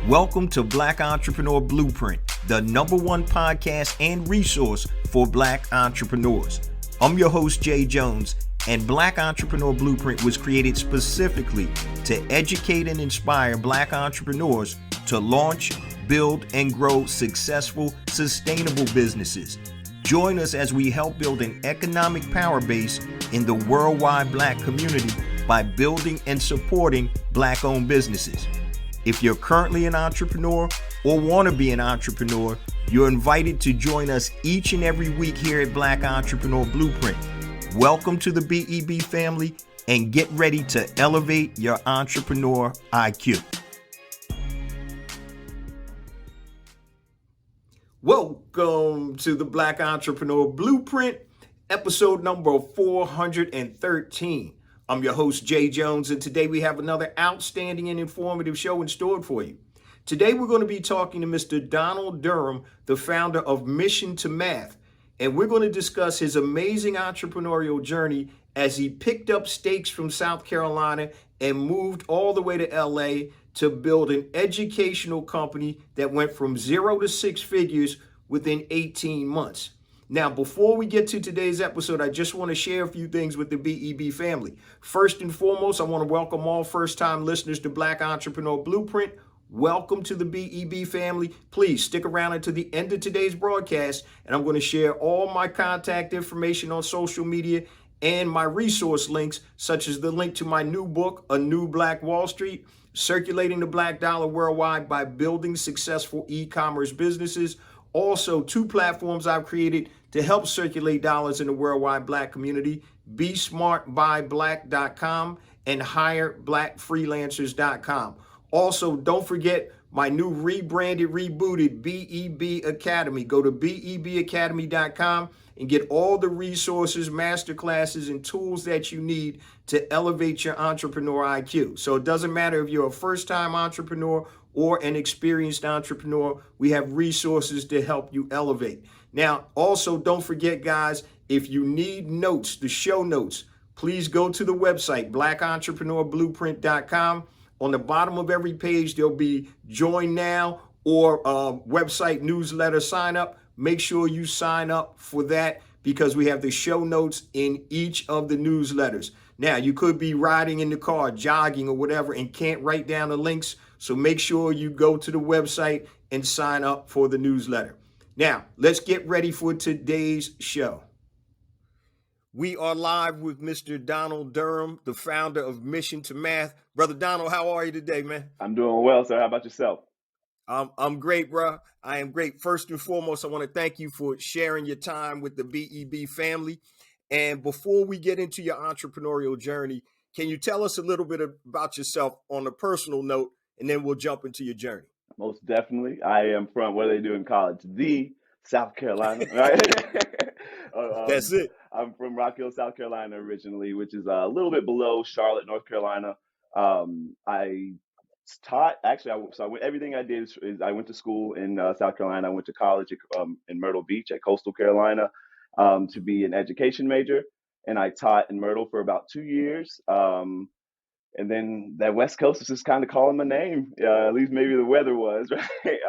Welcome to Black Entrepreneur Blueprint, the #1 podcast and resource for Black entrepreneurs. I'm your host, Jay Jones, and Black Entrepreneur Blueprint was created specifically to educate and inspire Black entrepreneurs to launch, build, and grow successful, sustainable businesses. Join us as we help build an economic power base in the worldwide Black community by building and supporting Black-owned businesses. If you're currently an entrepreneur or want to be an entrepreneur, you're invited to join us each and every week here at Black Entrepreneur Blueprint. Welcome to the BEB family and get ready to elevate your entrepreneur IQ. Welcome to the Black Entrepreneur Blueprint, episode number 413. I'm your host, Jay Jones, and today we have another outstanding and informative show in store for you. Today we're going to be talking to Mr. Donald Durham, the founder of Mission to Math, and we're going to discuss his amazing entrepreneurial journey as he picked up stakes from South Carolina and moved all the way to LA to build an educational company that went from 0 to 6 figures within 18 months. Now, before we get to today's episode, I just want to share a few things with the BEB family. First and foremost, I want to welcome all first-time listeners to Black Entrepreneur Blueprint. Welcome to the BEB family. Please stick around until the end of today's broadcast, and I'm going to share all my contact information on social media and my resource links, such as the link to my new book, A New Black Wall Street, Circulating the Black Dollar Worldwide by Building Successful E-Commerce Businesses. Also, 2 platforms I've created to help circulate dollars in the worldwide Black community, BeSmartByBlack.com and HireBlackFreelancers.com. Also, don't forget my new rebranded, rebooted BEB Academy. Go to BEBacademy.com and get all the resources, masterclasses, and tools that you need to elevate your entrepreneur IQ. So it doesn't matter if you're a first-time entrepreneur or an experienced entrepreneur, we have resources to help you elevate. Now, also, don't forget, guys, if you need notes, the show notes, please go to the website, blackentrepreneurblueprint.com. On the bottom of every page, there'll be join now or website newsletter sign up. Make sure you sign up for that because we have the show notes in each of the newsletters. Now, you could be riding in the car, jogging or whatever, and can't write down the links. So make sure you go to the website and sign up for the newsletter. Now, let's get ready for today's show. We are live with Mr. Donald Durham, the founder of Mission to Math. Brother Donald, how are you today, man? I'm doing well, sir. How about yourself? I'm great, bro. I am great. First and foremost, I want to thank you for sharing your time with the BEB family. And before we get into your entrepreneurial journey, can you tell us a little bit about yourself on a personal note, and then we'll jump into your journey? Most definitely. I am from, what do they do in college? The South Carolina, right? That's it. I'm from Rock Hill, South Carolina originally, which is a little bit below Charlotte, North Carolina. I taught, actually, everything I did is I went to school in South Carolina. I went to college in Myrtle Beach at Coastal Carolina to be an education major. And I taught in Myrtle for about 2 years. And then that West Coast was just kind of calling my name, at least maybe the weather was, right?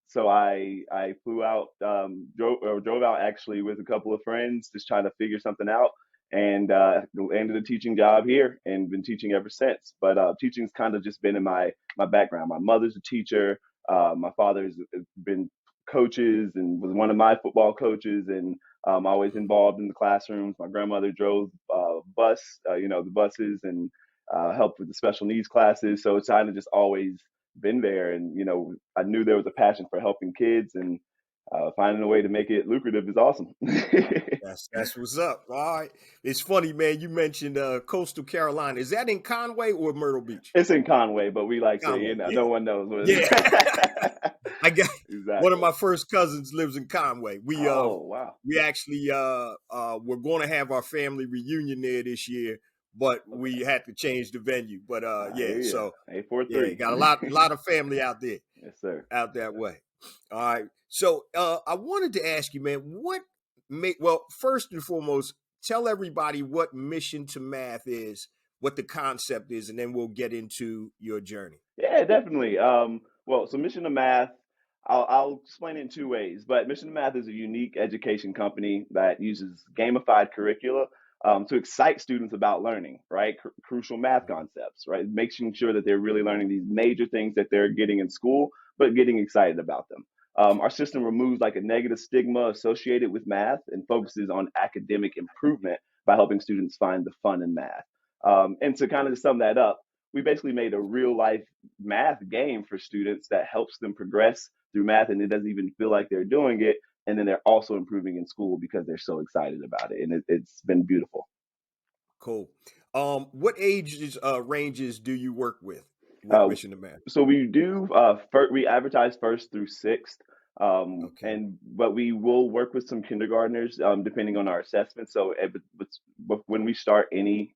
So I flew out, drove out actually with a couple of friends, just trying to figure something out, and landed a teaching job here and been teaching ever since. But teaching's kind of just been in my background. My mother's a teacher. My father's been coaches and was one of my football coaches, and always involved in the classrooms. My grandmother drove the buses and helped with the special needs classes. So it's kind of just always been there. And, I knew there was a passion for helping kids, and finding a way to make it lucrative is awesome. That's what's up. All right. It's funny, man. You mentioned Coastal Carolina. Is that in Conway or Myrtle Beach? It's in Conway, but we like saying, no one knows what it is. I got exactly. One of my first cousins lives in Conway. Wow. We actually we're going to have our family reunion there this year, but we had to change the venue. But so 843. Got a lot of family out there. Yes, sir. Out that way. All right. So I wanted to ask you, man, first and foremost, tell everybody what Mission to Math is what the concept is, and then we'll get into your journey. Yeah, definitely. Well, so Mission to Math, I'll explain it in two ways. But Mission to Math is a unique education company that uses gamified curricula to excite students about learning, right? Crucial math concepts, right? Making sure that they're really learning these major things that they're getting in school, but getting excited about them. Our system removes like a negative stigma associated with math and focuses on academic improvement by helping students find the fun in math. And to kind of sum that up, we basically made a real life math game for students that helps them progress through math, and it doesn't even feel like they're doing it. And then they're also improving in school because they're so excited about it, and it's been beautiful. Cool. What ages ranges do you work with Uh, Mission to Math? so we do we advertise first through sixth, Okay. and but we will work with some kindergartners depending on our assessment. So but when we start any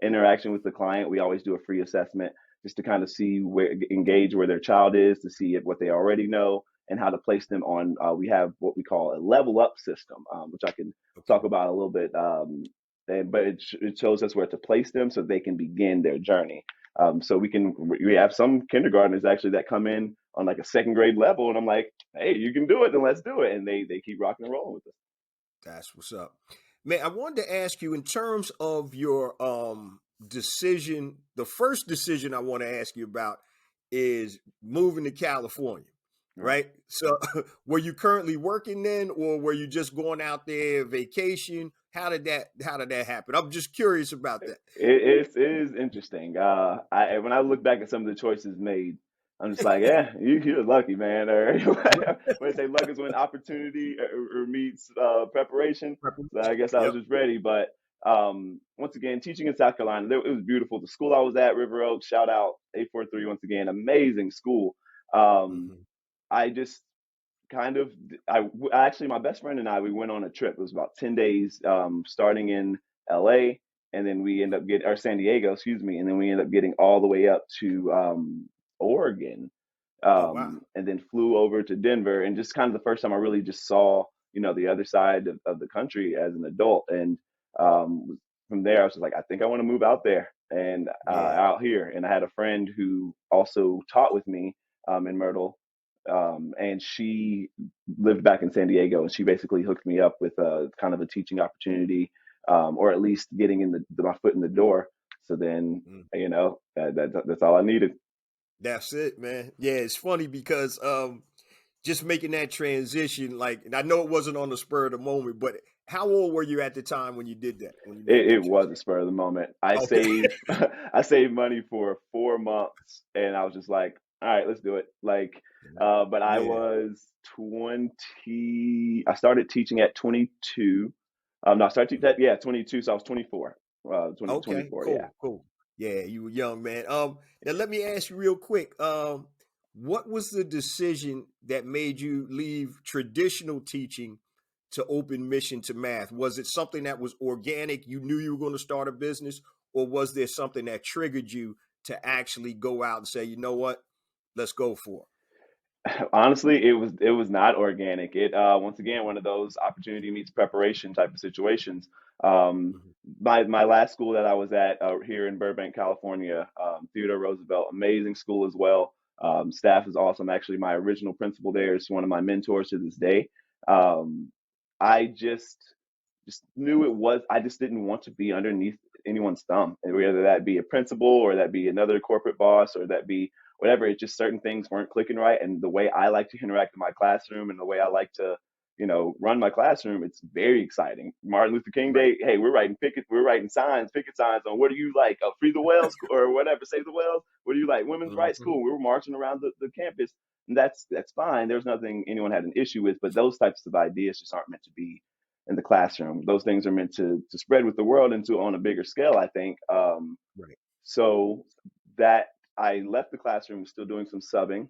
interaction with the client, we always do a free assessment just to kind of see where engage where their child is, to see if what they already know and how to place them on. We have what we call a level up system, which I can talk Okay. about a little bit. But it shows us where to place them so they can begin their journey. So we have some kindergartners actually that come in on like a second grade level, and I'm like, hey, you can do it, then let's do it, and they keep rocking and rolling with us. That's what's up. Man, I wanted to ask you in terms of your decision, the first decision I want to ask you about is moving to California, Right. right? So were you currently working then, or were you just going out there vacation? How did that happen? I'm just curious about that. It is interesting. I when I look back at some of the choices made, I'm just like, yeah, you're lucky, man. Or when they say luck is when opportunity or meets preparation. So I Preparation. guess I was Yep. just ready. But once again, teaching in South Carolina, it was beautiful. The school I was at, River Oaks, shout out 843 once again, amazing school. Um, Hmm. I just kind of actually my best friend and I we went on a trip. It was about 10 days, starting in LA, and then we end up getting or San Diego, excuse me, and then we end up getting all the way up to Oregon, Oh wow. and then flew over to Denver, and just kind of the first time I really just saw the other side of the country as an adult. And from there I was just like, I think I want to move out there and Yeah. out here. And I had a friend who also taught with me in Myrtle, and she lived back in San Diego, and she basically hooked me up with a kind of a teaching opportunity, or at least getting my foot in the door. So then, Mm. that's all I needed. That's it, man. Yeah, it's funny because just making that transition, like, and I know it wasn't on the spur of the moment, but how old were you at the time when you did that, when you made It that was a transition? spur of the moment. I Okay. saved I saved money for 4 months, and I was just like, all right, let's do it. Like, but I Yeah. was 20. I started teaching at 22. No, I started teaching Mhm. that, yeah, 22. So I was 24. Okay, 2024. Yeah. cool, cool. Yeah, you were young, man. Now let me ask you real quick. What was the decision that made you leave traditional teaching to open mission to math? Was it something that was organic? You knew you were going to start a business, or was there something that triggered you to actually go out and say, you know what, let's go for Honestly, it was not organic. It once again one of those opportunity meets preparation type of situations. Um, it? Mhm. my last school that I was at here in Burbank, California, Theodore Roosevelt, amazing school as well. Staff is awesome. Actually, my original principal there is one of my mentors to this day. Um, I just knew it was. I just didn't want to be underneath anyone's thumb, and whether that be a principal or that be another corporate boss or that be whatever. It's just certain things weren't clicking right, and the way I like to interact in my classroom and the way I like to run my classroom, it's very exciting. Martin Luther King Right. Day, hey, we're writing picket signs on what do you like, free the whales or whatever, save the whales. What do you like, women's rights? Mhm. Cool. We were marching around the campus, and that's fine. There's nothing anyone had an issue with, but those types of ideas just aren't meant to be in the classroom. Those things are meant to spread with the world and to on a bigger scale, I think. Right. So that I left the classroom, still doing some subbing,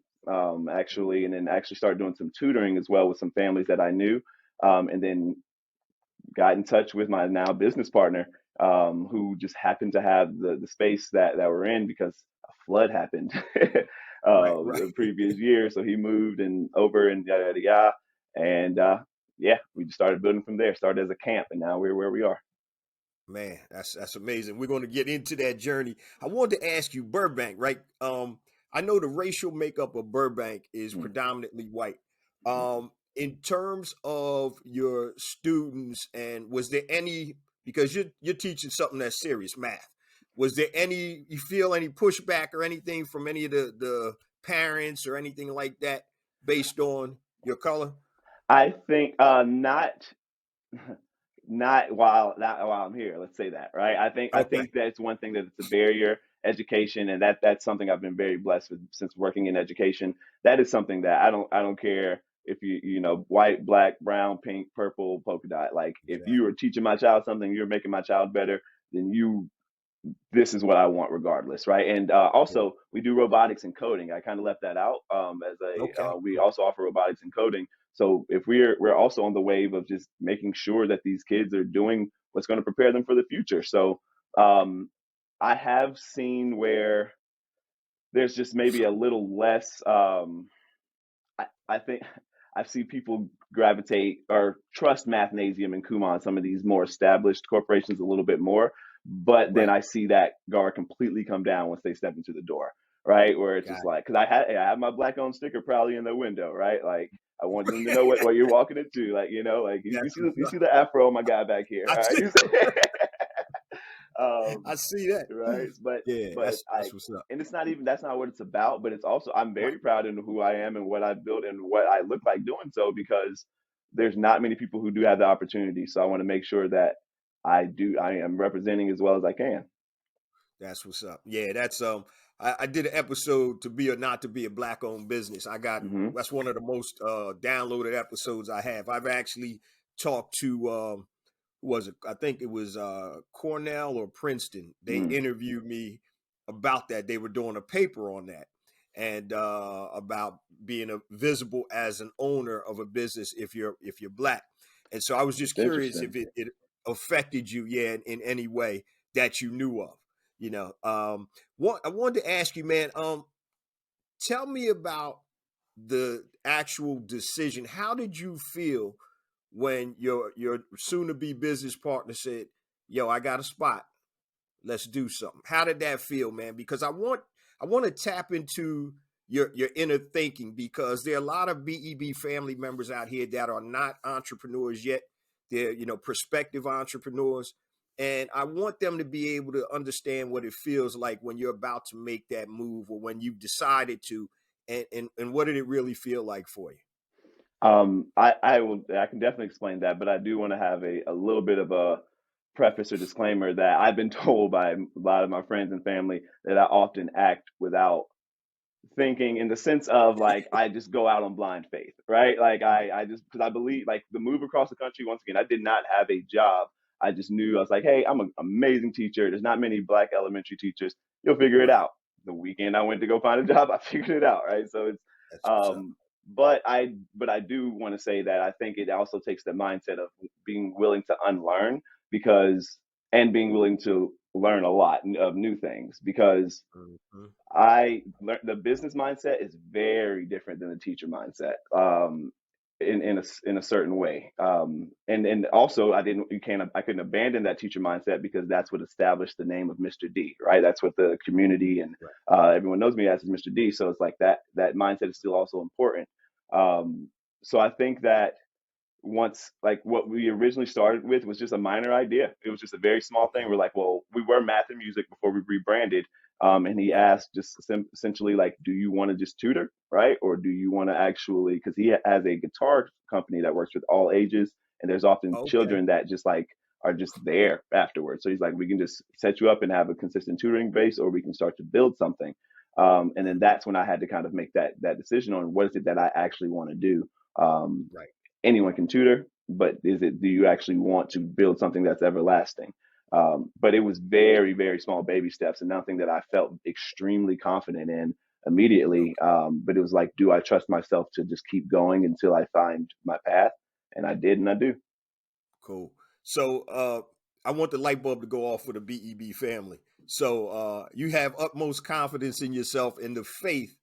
actually, Mhm. and then actually started doing some tutoring as well with some families that I knew, and then got in touch with my now business partner, who just happened to have the space that we're in because a flood happened Right. Right. the previous year. So he moved and over and yada yada yada, and yeah, we just started building from there. Started as a camp, and now we're where we are. Man, that's amazing. We're going to get into that journey. I wanted to ask you, Burbank, right? I know the racial makeup of Burbank is Mm, predominantly white. mhm. In terms of your students, and was there any, because you're teaching something that's serious, math? Was there any, you feel any pushback or anything from any of the parents or anything like that based on your color? I think not not while I'm here. Let's say that, right? I Okay, think that's one thing that it's a barrier. Education, and that's something I've been very blessed with since working in education. That is something that I don't care if you know white, black, brown, pink, purple, polka dot. Like if you exactly. are teaching my child something, you're making my child better. Then you this is what I want regardless, right? And Cool. also we do robotics and coding. I kind of left that out as a Okay, we cool. also offer robotics and coding. So if we're also on the wave of just making sure that these kids are doing what's going to prepare them for the future. So um, I have seen where there's just maybe a little less. I think I've seen people gravitate or trust Mathnasium and Kumon, some of these more established corporations, a little bit more. But then Right. I see that guard completely come down once they step into the door, right? Where it's just Got like, because I had my black owned sticker proudly in the window, right? Like I wanted them to know it. what you're walking into, like you know, like That's you what's see up. the afro on my guy back here, I all right? see. You see? um, I see that. right? Yeah, But that's what's up. and it's not even that's not what it's about. But it's also I'm Right. very proud in who I am and what I built and what I look like doing so because there's not many people who do have the opportunity. So I want to make sure that I am representing as well as I can. That's what's up. Yeah, that's I did an episode to be or not to be a black owned business. I got Hmm. that's one of the most downloaded episodes I have. I've actually talked to who was it? I think it was Cornell or Princeton. They Mm, interviewed me about that. They were doing a paper on that and about being visible as an owner of a business if you're black. And so I was just it's curious interesting. if it affected you, yeah, in any way that you knew of. You know, I wanted to ask you, man. Tell me about the actual decision. How did you feel when your soon to be business partner said, "Yo, I got a spot. Let's do something." How did that feel, man? Because I want to tap into your inner thinking because there are a lot of BEB family members out here that are not entrepreneurs yet. They're, prospective entrepreneurs. And I want them to be able to understand what it feels like when you're about to make that move or when you've decided to, and what did it really feel like for you? I can definitely explain that, but I do want to have a little bit of a preface or disclaimer that I've been told by a lot of my friends and family that I often act without thinking in the sense of like I just go out on blind faith, right? Like I just because I believe like the move across the country once again, I did not have a job. I just knew I was like, hey, I'm an amazing teacher. There's not many black elementary teachers. You'll figure it Right. out. The weekend I went to go find a job, I figured it out, right? So it's That's what's up. um but I do want to say that I think it also takes the mindset of being willing to unlearn because and being willing to learn a lot of new things because Mhm. I learned the business mindset is very different than the teacher mindset. In a certain way. And also I couldn't abandon that teacher mindset because that's what established the name of Mr. D, right? That's what the community and Right. everyone knows me as is Mr. D. So it's like that mindset is still also important. Um, so I think that once like what we originally started with was just a minor idea. It was just a very small thing. Okay. We're like, well, we were math and music before we rebranded. And he Okay. asked just essentially like, do you want to just tutor, right? Or do you want to actually, because he has a guitar company that works with all ages, and there's often Okay. children that just like are just there afterwards. So he's like, we can just set you up and have a consistent tutoring base, or we can start to build something. And then that's when I had to kind of make that decision on what is it that I actually want to do. Um, Right. Anyone can tutor, but do you actually want to build something that's everlasting? But it was very, very small baby steps and nothing that I felt extremely confident in immediately. Okay. But it was like, do I trust myself to just keep going until I find my path? And I did, and I do. Cool. So I want the light bulb to go off for the BEB family. So you have utmost confidence in yourself and the faith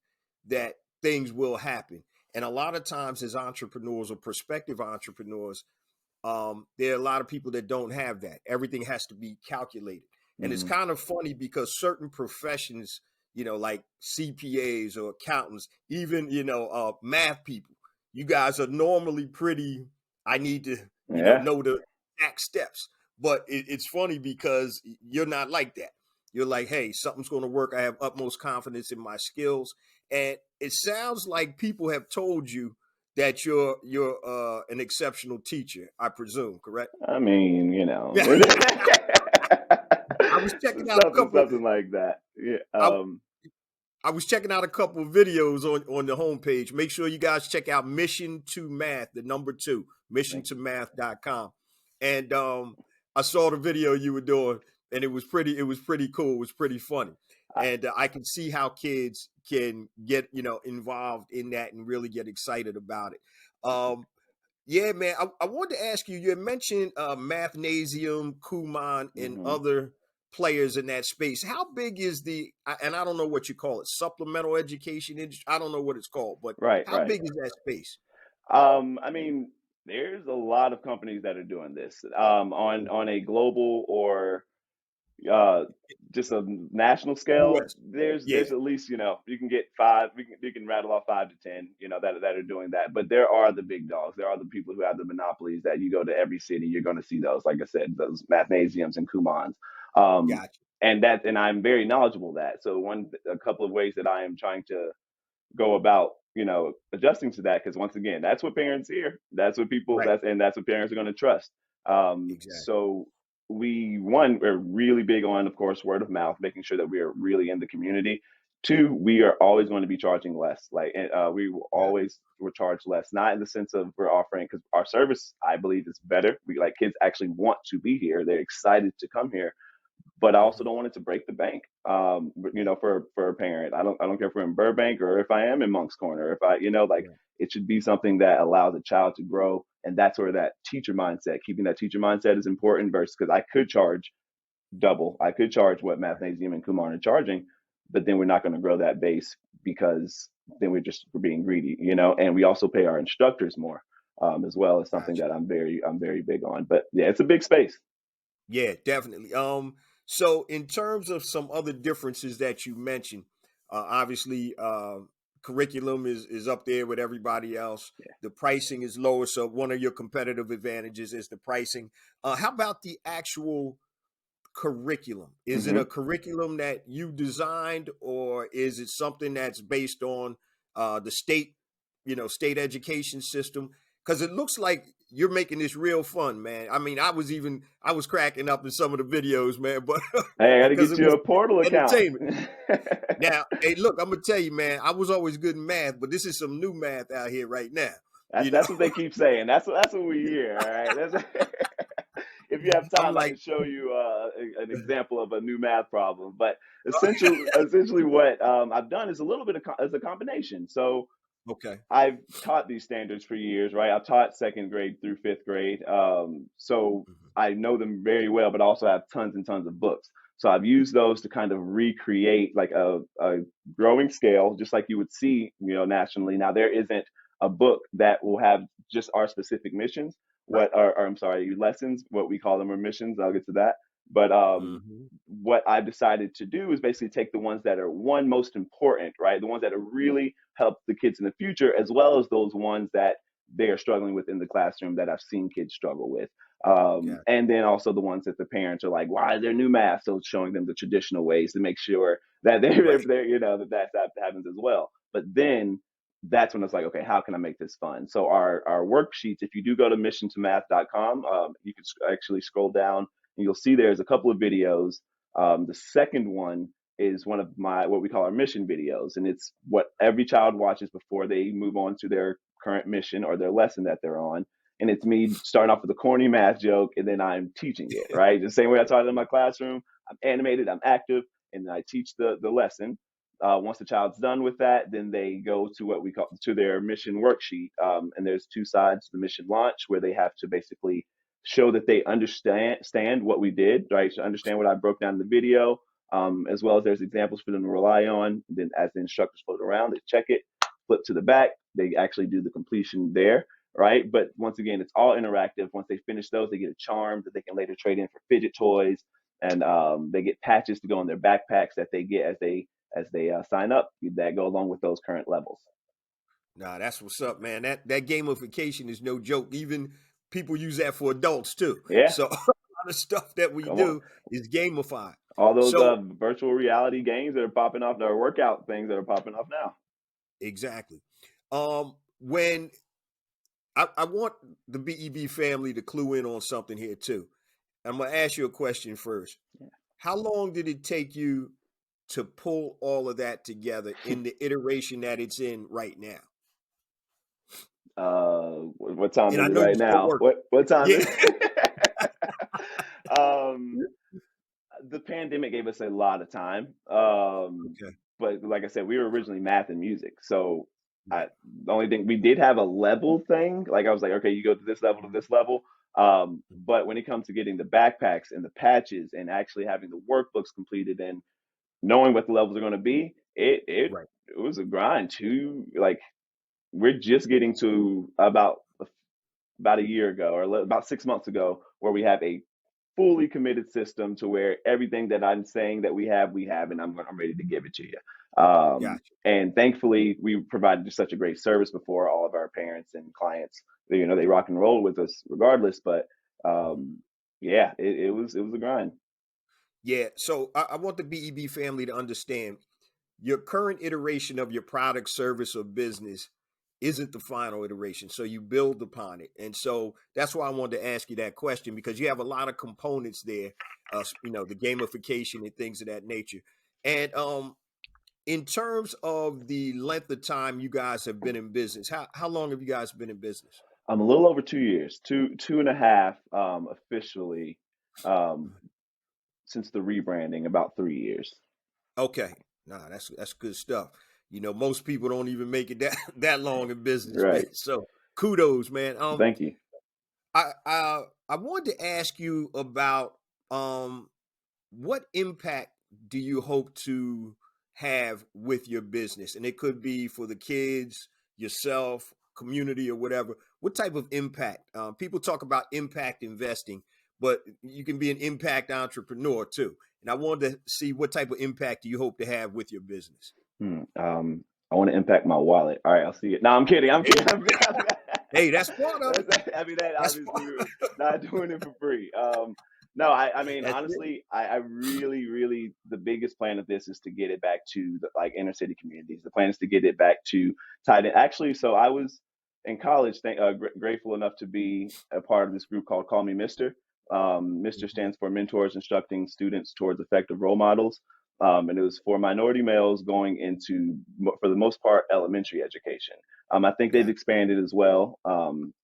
that things will happen. And a lot of times as entrepreneurs or prospective entrepreneurs, There are a lot of people that don't have that. Everything has to be calculated. And it's Hmm. kind of funny because certain professions, like CPAs or accountants, even, math people, you guys are normally pretty, I need to, Yeah. know the exact steps. But it's funny because you're not like that. You're like, hey, something's going to work. I have utmost confidence in my skills. And it sounds like people have told you that you're an exceptional teacher, I presume, correct? I mean, I was checking out a something, couple. something like that. Yeah. I, I was checking out a couple of videos on the homepage. Make sure you guys check out Mission to Math, the number 2, Thank you. missiontomath.com. And I saw the video you were doing, and it was pretty cool. It was pretty funny. I, And I can see how kids can get, involved in that and really get excited about it. Yeah, man. I wanted to ask you. You had mentioned Mathnasium, Kumon, and mhm. other players in that space. How big is and I don't know what you call it, supplemental education industry? I don't know what it's called, but Right, how right. big is that space? I mean, there's a lot of companies that are doing this on a global or uh, just a national scale. U.S. There's Yeah, at least you can get five. You can rattle off 5 to 10. That are doing that. But there are the big dogs. There are the people who have the monopolies that you go to every city, you're going to see those. Like I said, those mathnasiums and kumans. Um, gotcha. and I'm very knowledgeable of that. So a couple of ways that I am trying to go about adjusting to that, because once again, that's what parents hear, that's what people Right. that's what parents are going to trust. Exactly. So we're really big on, of course, word of mouth, making sure that we are really in the community. Two, we are always going to be charging less, like we will Gotcha. always will charge less, not in the sense of we're offering, because our service, I believe, is better. We like kids actually want to be here, they're excited to come here, but I also Hmm. don't want it to break the bank. For a parent, I don't care if we're in Burbank or if I am in Monk's Corner. If like, Right. it should be something that allows a child to grow, and that's where that teacher mindset, keeping that teacher mindset, is important. Versus, because I could charge double, I could charge what Mathnasium and Kumar are charging, but then we're not going to grow that base, because then we're being greedy, And we also pay our instructors more, as well, as something Gotcha. that I'm very big on. But yeah, it's a big space. Yeah, definitely. So in terms of some other differences that you mentioned, obviously, curriculum is up there with everybody else. The pricing is lower, so one of your competitive advantages is the pricing. How about the actual curriculum? Is it a Hmm. curriculum that you designed, or is it something that's based on the state education system? Because it looks like you're making this real fun, man. I mean, I was cracking up in some of the videos, man, but Hey, I got to because get it you was a portal account. entertainment. Now, hey, look, I'm gonna tell you, man, I was always good in math, but this is some new math out here right now. That's You know, that's what they keep saying. That's what we hear. All right. If you have I'm time, I like, can show you an example of a new math problem. But essentially, what I've done is a little bit as a combination. So okay. I've taught these standards for years, right? I've taught second grade through fifth grade. So Mhm. I know them very well, but also have tons and tons of books. So I've used those to kind of recreate like a growing scale, just like you would see, nationally. Now, there isn't a book that will have just our specific missions, Right. or I'm sorry, lessons, what we call them are missions. I'll get to that. But Hmm. what I've decided to do is basically take the ones that are most important, right? The ones that are really help the kids in the future, as well as those ones that they are struggling with in the classroom that I've seen kids struggle with. Got And then also the ones that the parents are like, why is there new math? So showing them the traditional ways to make sure that right. that happens as well. But then that's when it's like, okay, how can I make this fun? So our worksheets, if you do go to missiontomath.com, you can actually scroll down and you'll see there's a couple of videos. The second one is one of my what we call our mission videos, and it's what every child watches before they move on to their current mission or their lesson that they're on. And it's me starting off with a corny math joke, and then I'm teaching it, right? The same way I taught it in my classroom. I'm animated, I'm active, and then I teach the lesson. Once the child's done with that, then they go to what we call to their mission worksheet. And there's two sides: the mission launch, where they have to basically show that they understand what we did, right? So understand what I broke down in the video, as well as there's examples for them to rely on. Then, as the instructors float around, they check it, flip to the back, they actually do the completion there. right? But once again, it's all interactive. Once they finish those, they get a charm that they can later trade in for fidget toys, and they get patches to go in their backpacks that they get as they sign up that go along with those current levels. Nah, that's what's up, man. That gamification is no joke. Even people use that for adults too. Yeah, So a lot of stuff that we come on. do is gamified. All those So virtual reality games that are popping off, or workout things that are popping off now. exactly. When I want the BEB family to clue in on something here too. I'm gonna ask you a question first. Yeah. How long did it take you to pull all of that together in the iteration that it's in right now? What time And I is it know you're right still now? working. What time Yeah. is um the pandemic gave us a lot of time. Okay. But like I said, we were originally math and music. So Right. the only thing we did have a level thing. Like I was like, okay, you go to this level to this level. But when it comes to getting the backpacks and the patches and actually having the workbooks completed and knowing what the levels are going to be, Right. it was a grind too. Like we're just getting to about a year ago or about 6 months ago where we have a fully committed system to where everything that I'm saying that we have, and I'm ready to give it to you. Gotcha. And thankfully, we provided just such a great service before all of our parents and clients. You know, they rock and roll with us regardless. But Mhm. yeah, it was a grind. Yeah. So I want the BEB family to understand your current iteration of your product, service, or business isn't the final iteration. So you build upon it. And so that's why I wanted to ask you that question because you have a lot of components there, the gamification and things of that nature. And in terms of the length of time you guys have been in business, how long have you guys been in business? I'm a little over 2 years, two and a half officially um, since the rebranding, about 3 years. Okay. Nah, that's good stuff. Most people don't even make it that that long in business, man. Right. So kudos, man. Thank you. I wanted to ask you about um what impact do you hope to have with your business? And it could be for the kids, yourself, community, or whatever. What type of impact? People talk about impact investing, but you can be an impact entrepreneur too. And I wanted to see what type of impact do you hope to have with your business? I want to impact my wallet. All right, I'll see it. No, I'm kidding. I'm kidding. Hey, hey, that's part of it. I mean, that That's obviously part. we're not doing it for free. No, I mean, That's it. honestly, I really, really, the biggest plan of this is to get it back to the like inner city communities. The plan is to get it back to tied in. Actually, so I was in college, grateful enough to be a part of this group called Call Me Mister. Mister Mhm. stands for Mentors Instructing Students Towards Effective Role Models. And it was for minority males going into, for the most part, elementary education. I think they've Got expanded as well.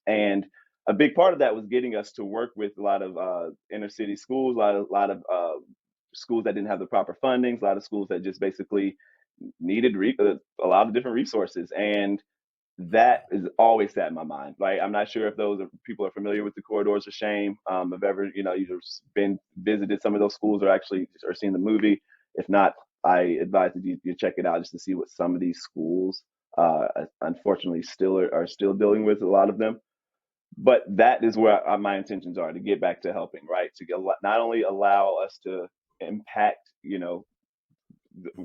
And a big part of that was getting us to work with a lot of inner city schools, a lot of schools that didn't have the proper fundings, a lot of schools that just basically needed a lot of different resources. And that is always sat in my mind. Like I'm not sure if people are familiar with the corridors of shame. Have ever you've been visited some of those schools or actually or seen the movie. If not, I advise that you check it out just to see what some of these schools unfortunately still are still dealing with a lot of them. But that is where my intentions are to get back to helping, right? To get, not only allow us to impact Mhm.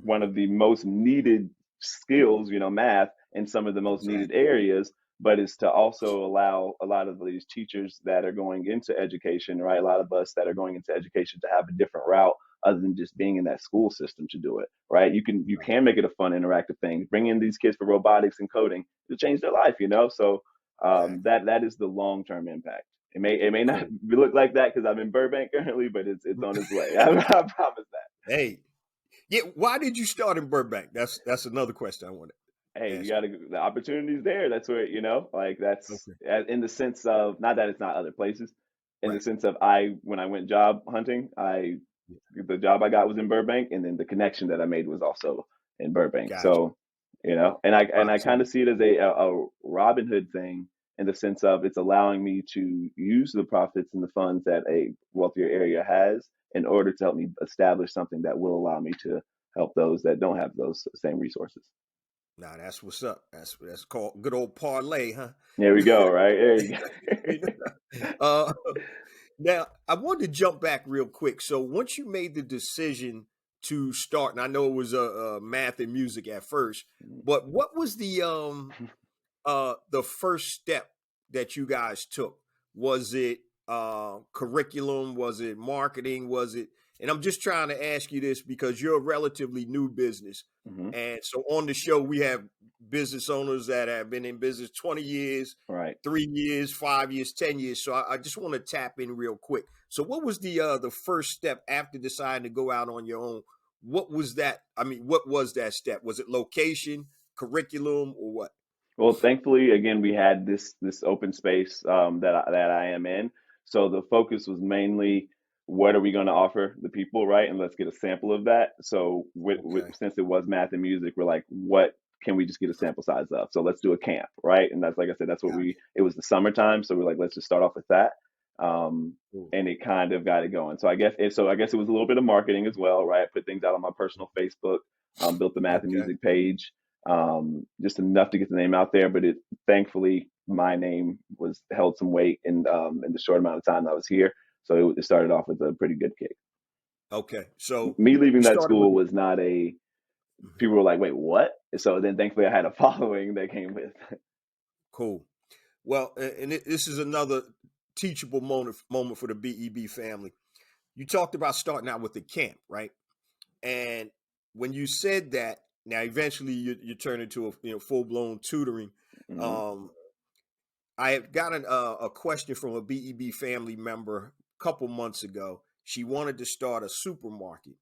one of the most needed skills, math, in some of the most needed Exactly. areas, but is to also allow a lot of these teachers that are going into education, right? A lot of us that are going into education to have a different route other than just being in that school system to do it, right? You Right. can make it a fun, interactive thing. Bring in these kids for robotics and coding to change their life. So Exactly. that is the long term impact. It may not Cool. look like that because I'm in Burbank currently, but it's on its way. I promise that. Hey, yeah. Why did you start in Burbank? That's another question I want Hey, to you ask got you. to the opportunities there. That's where like that's Okay. in the sense of not that it's not other places, in the Right. sense of I when I went job hunting, Yeah. the job I got was in Burbank, and then the connection that I made was also in Burbank. Gotcha. So, and I kind Proximity. of see it as a Robin Hood thing in the sense of it's allowing me to use the profits and the funds that a wealthier area has in order to help me establish something that will allow me to help those that don't have those same resources. Nah, that's what's up. That's called good old parlay, huh? There we go. Right there you You go. know? Now I wanted to jump back real quick. So once you made the decision to start, and I know it was math and music at first, but what was the first step that you guys took? Was it curriculum? Was it marketing? Was it? And I'm just trying to ask you this because you're a relatively new business. Hmm. And so on the show, we have business owners that have been in business 20 years, Right. 3 years, 5 years, 10 years. So I just want to tap in real quick. So what was the first step after deciding to go out on your own? What was that? I mean, what was that step? Was it location, curriculum, or what? Well, thankfully, again, we had this open space that I am in. So the focus was mainly what are we going to offer the people, right? And let's get a sample of that. So Okay. since it was math and music, we're like, what can we just get a sample size of? So let's do a camp, right? And that's like I said, that's what Got it was the summertime, so we're like, let's just start off with that. Um, you. and it kind of got it going. So I guess it was a little bit of marketing as well, right? Put things out on my personal Facebook, built the math and Okay. music page, just enough to get the name out there. But it thankfully my name was held some weight in the short amount of time that I was here. So it started off with a pretty good kick. Okay. So Me you leaving that started with school the was not a Mhm. people were like, wait, what? So then thankfully I had a following that came with. Cool. Well, and this is another teachable moment for the BEB family. You talked about starting out with the camp, right? And when you said that, now eventually you turn into a full blown tutoring. Hmm. Um, I had gotten a question from a BEB family member a couple months ago. She wanted to start a supermarket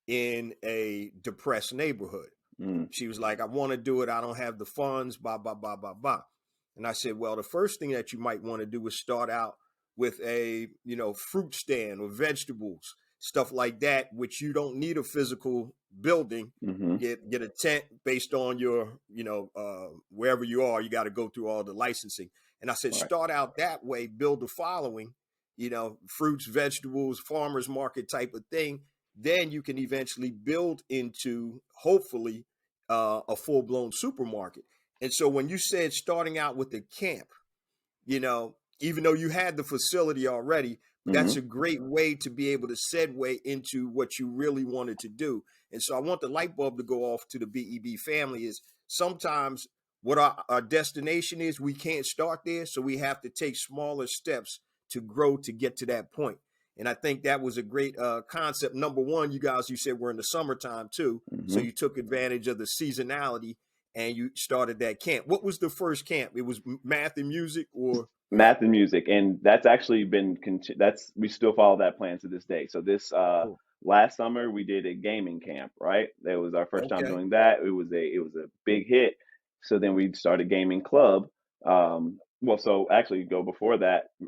in a depressed neighborhood. Mm. She was like, I want to do it. I don't have the funds, blah, blah, blah, blah, blah. And I said, well, the first thing that you might want to do is start out with a, fruit stand or vegetables, stuff like that, which you don't need a physical building. Hmm. Get a tent based on your, wherever you are, you got to go through all the licensing. And I said, Right. start out that way, build a following, fruits, vegetables, farmers market type of thing. Then you can eventually build into hopefully a full blown supermarket. And so when you said starting out with the camp, even though you had the facility already, that's a Hmm. great way to be able to segue into what you really wanted to do. And so I want the light bulb to go off to the BEB family is sometimes what our destination is, we can't start there. So we have to take smaller steps to grow to get to that point. And I think that was a great concept. Number one, you guys, you said we're in the summertime too. So Hmm. you took advantage of the seasonality and you started that camp. What was the first camp? It was math and music or Math and music, and that's actually been that's we still follow that plan to this day. So this cool. last summer we did a gaming camp, right? That was our first time Okay. doing that. It was a big hit. So then we started gaming club. Well, so actually go before that, Hmm.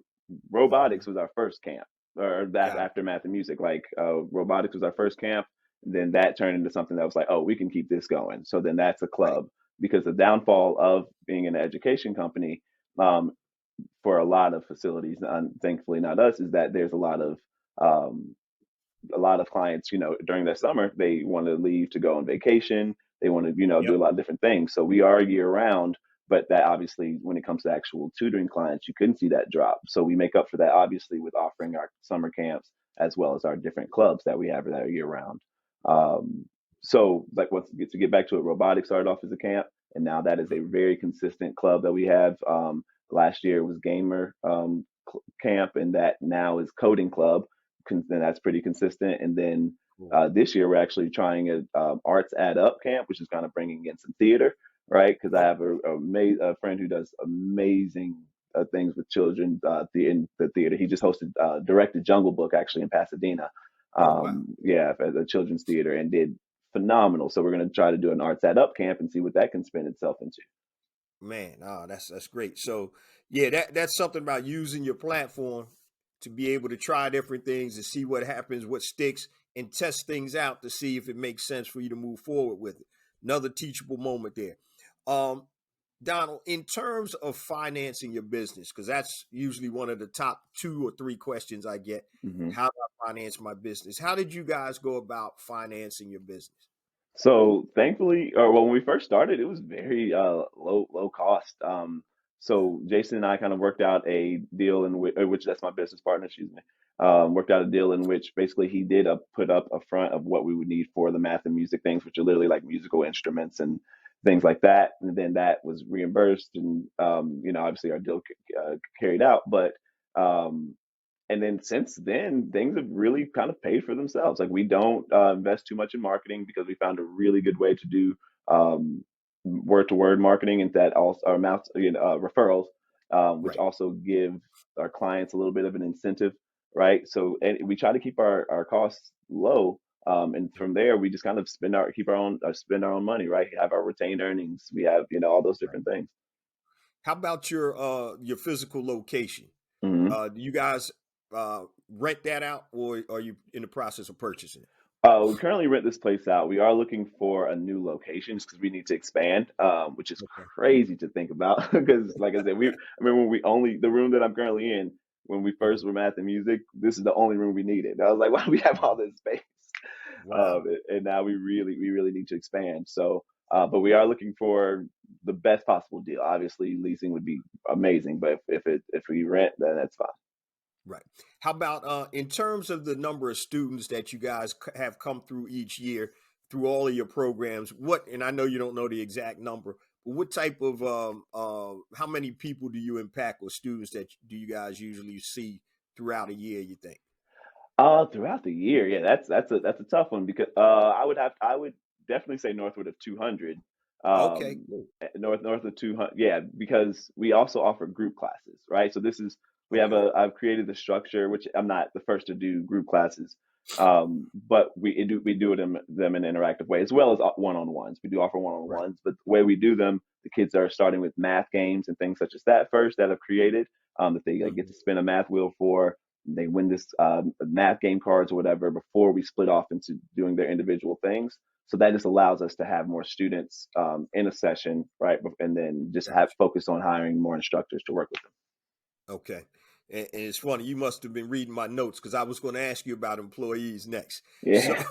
robotics was our first camp, or that Got after math and music. Like robotics was our first camp. Then that turned into something that was like, oh, we can keep this going. So then that's a right. club because the downfall of being an education company. Um, for a lot of facilities, and thankfully not us, is that there's um, a lot of clients, during their summer, they want to leave to go on vacation. They want to, do Yep. a lot of different things. So we are year round, but that obviously, when it comes to actual tutoring clients, you couldn't see that drop. So we make up for that obviously with offering our summer camps as well as our different clubs that we have that are year round. Um, so like to get back to it, robotics started off as a camp, and now that is a very consistent club that we have. Last year was gamer camp, and that now is coding club, and that's pretty consistent. And then Cool. this year we're actually trying a arts add up camp, which is kind of bringing in some theater, right? Because I Oh, have a friend who does amazing things with children in the theater. He just directed Jungle Book actually in Pasadena. oh wow. Yeah, as a children's theater, and did phenomenal. So we're going to try to do an arts add up camp and see what that can spin itself into. Man, that's great. So yeah, that's something about using your platform to be able to try different things and see what happens, what sticks, and test things out to see if it makes sense for you to move forward with it. Another teachable moment there. Um, Donald, in terms of financing your business, because that's usually one of the top 2 or 3 questions I get. Hmm. How do I finance my business? How did you guys go about financing your business? So thankfully, or well, when we first started, it was very low cost. So Jason and I kind of worked out a deal in which that's my business partner, excuse me. Worked out a deal in which basically he did put up a front of what we would need for the math and music things, which are literally like musical instruments and things like that. And then that was reimbursed, and obviously our deal carried out, but. Um, and then since then, things have really kind of paid for themselves. Like we don't invest too much in marketing because we found a really good way to do word to word marketing, and that also our mouth referrals, which Right. also give our clients a little bit of an incentive, right? So and we try to keep our costs low. And from there, we just kind of spend our own money, right? Have our retained earnings. We have all those Right. different things. How about your physical location? Mm-hmm. Do you guys rent that out, or are you in the process of purchasing it? We currently rent this place out. We are looking for a new location because we need to expand, which is Okay. crazy to think about. Because, like I said, I remember when we only the room that I'm currently in when we first Mhm. were math and music. This is the only room we needed. I was like, why do we have all this space? Wow. And now we really need to expand. So, but we are looking for the best possible deal. Obviously, leasing would be amazing, but if we rent, then that's fine. Right. How about in terms of the number of students that you guys have come through each year through all of your programs? What, and I know you don't know the exact number, but what type of how many people do you impact or students that do you guys usually see throughout a year? You think? Throughout the year, yeah, that's a tough one because I would definitely say northward of 200. Okay. Um, Cool. north of 200, yeah, because we also offer group classes, right? So Okay. I've created the structure, which I'm not the first to do group classes, but we do them in an interactive way as well as one-on-ones. We do offer Right. one-on-ones, but the way we do them, the kids are starting with math games and things such as that first that I've created, that they get to Mhm. spin a math wheel for. They win this math game cards or whatever before we split off into doing their individual things. So that just allows us to have more students in a session, right? And then just have Gotcha. focus on hiring more instructors to work with them. Okay. And it's funny, you must have been reading my notes because I was going to ask you about employees next. So, Yeah.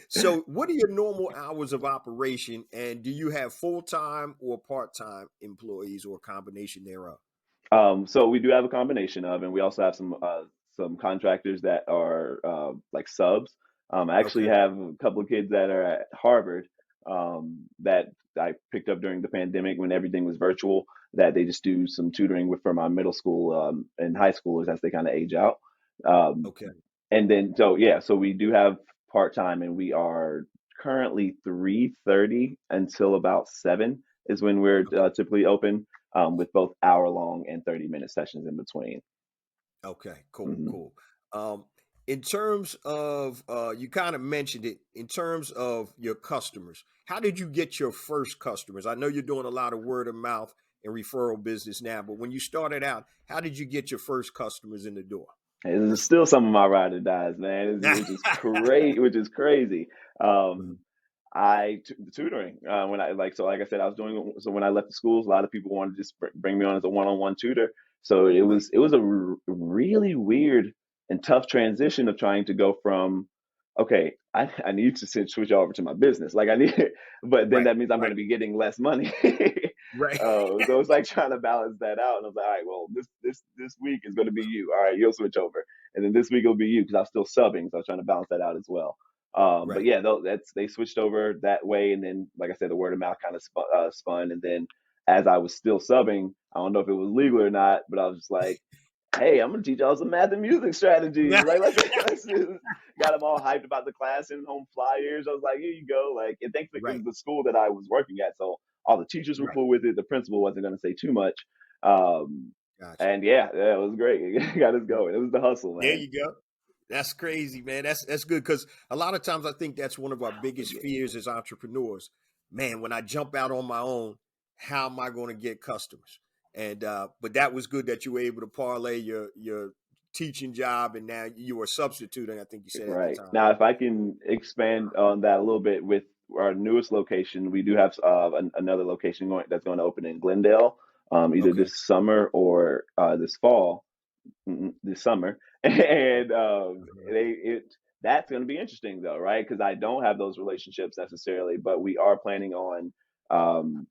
so what are your normal hours of operation, and do you have full time or part time employees or a combination thereof? So we do have a combination of, and we also have some contractors that are like subs. I actually Okay. have a couple of kids that are at Harvard that I picked up during the pandemic when everything was virtual. That they just do some tutoring with for my middle school and high schoolers as they kind of age out. Um, Okay. and then so yeah, so we do have part time, and we are currently 3:30 until about 7 is when we're Okay. typically open, with both hour-long and 30-minute sessions in between. Okay. Cool. Mhm. Cool. Um, in terms of, you kind of mentioned it, in terms of your customers, how did you get your first customers? I know you're doing a lot of word of mouth and referral business now, but when you started out, how did you get your first customers in the door? It's still some of my ride or dies, man, which is crazy. Which is crazy. Um, Mhm. the tutoring when I like so like I said I was doing so when I left the schools, a lot of people wanted to just bring me on as a one-on-one tutor. So Right. it was a really weird and tough transition of trying to go from okay, I need to switch over to my business, like I need, but then Right. that means I'm going Right. to be getting less money. Right. So it's like trying to balance that out, and I was like, all right, well, this week is going to be you. All right, you'll switch over, and then this week will be you because I'm still subbing, so I was trying to balance that out as well. But Right. yeah, that's they switched over that way, and then like I said, the word of mouth kind of spun, and then as I was still subbing, I don't know if it was legal or not, but I was just like, hey, I'm gonna teach y'all some math and music strategies. Like let's just, got them all hyped about the class and home flyers. I was like, here you go. Like, and thankfully it was Right. the school that I was working at, so all the teachers were Right. cool with it. The principal wasn't gonna say too much. Um, Gotcha. and yeah, it was great. It got us going. It was the hustle, There man. you go. That's crazy, man. That's good because a lot of times I think that's one of our Oh, biggest yeah. fears as entrepreneurs. Man, when I jump out on my own, how am I going to get customers? And but that was good that you were able to parlay your teaching job and now you were substituting. I think you said at the Right. time. Now, if I can expand on that a little bit with our newest location, we do have another location that's going to open in Glendale, either Okay. this summer or this fall, this summer. And Uh-huh. they it That's going to be interesting though, right? Because I don't have those relationships necessarily, but we are planning on. Um,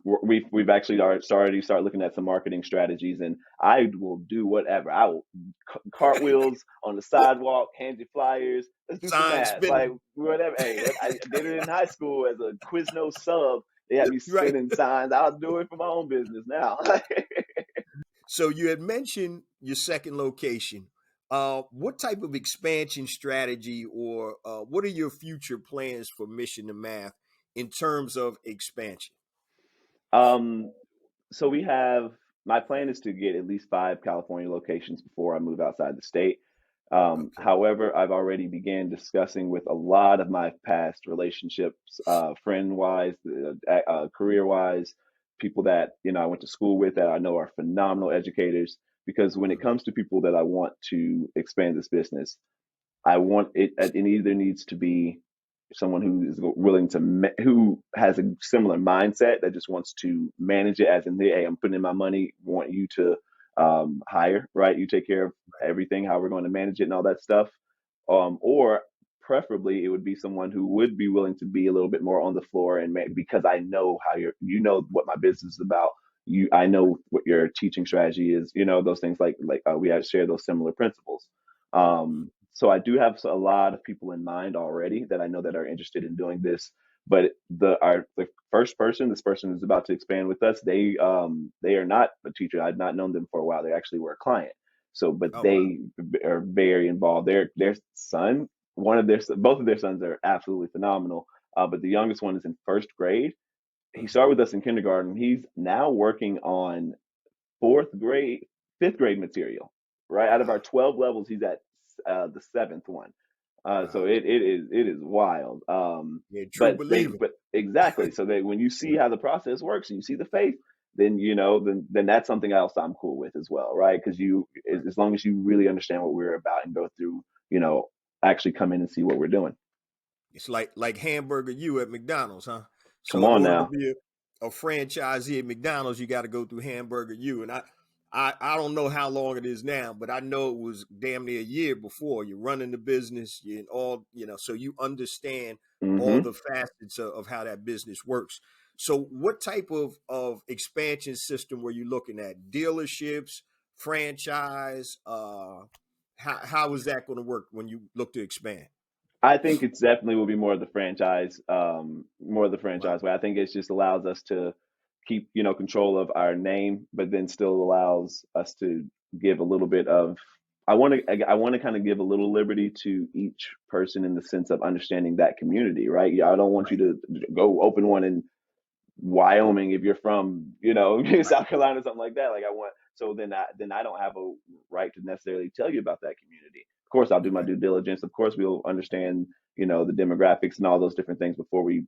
we've actually started to start looking at some marketing strategies, and I will do whatever. I will cartwheels on the sidewalk, hand you flyers. Let's do some Sign math, like spinning. whatever. Hey, what I did it in high school as a Quiznos sub. They had me Right. spinning signs. I'll do it for my own business now. So you had mentioned your second location. What type of expansion strategy or what are your future plans for Mission to Math in terms of expansion? um, so we have my plan is to get at least 5 California locations before I move outside the state. Okay. However, I've already began discussing with a lot of my past relationships, friend wise, career wise, people that I went to school with that I know are phenomenal educators. Because when it Mhm. comes to people that I want to expand this business, I want it. It either needs to be someone who is willing to who has a similar mindset that just wants to manage it, as in, hey, I'm putting in my money, want you to hire, right? You take care of everything, how we're going to manage it, and all that stuff. Or preferably, it would be someone who would be willing to be a little bit more on the floor and because I know how you know what my business is about. I know what your teaching strategy is. Those things we have share those similar principles. So I do have a lot of people in mind already that I know that are interested in doing this. But the first person, this person is about to expand with us. They are not a teacher. I've not known them for a while. They actually were a client. So, but Oh wow. they are very involved. Their son, both of their sons are absolutely phenomenal. But the youngest one is in first grade. He Mhm. started with us in kindergarten. He's now working on fourth grade, fifth grade material. Right out of our Wow. 12 levels, he's at the seventh one. So Wow. it is wild. Yeah, true But believer. exactly. So that when you see how the process works and you see the faith, then then that's something else I'm cool with as well, right? Because Right. as long as you really understand what we're about and go through, actually come in and see what we're doing. It's like hamburger you at McDonald's, huh? Come So in on order to now. be a franchisee at McDonald's, you got to go through hamburger you. And I don't know how long it is now, but I know it was damn near a year before. You're running the business, you and all, so you understand all Hmm. the facets of how that business works. So what type of expansion system were you looking at? Dealerships, franchise, how is that going to work when you look to expand? I think it's definitely will be more of the Wow. franchise way. I think it just allows us to keep, control of our name, but then still allows us to give a little bit of. I want to kind of give a little liberty to each person in the sense of understanding that community, right? Yeah, I don't want you Right. to go open one in Wyoming if you're from, Right. South Carolina or something like that. Like I want, so then I don't have a right to necessarily tell you about that community. Of course, I'll do my Right. due diligence. Of course, we'll understand, the demographics and all those different things before we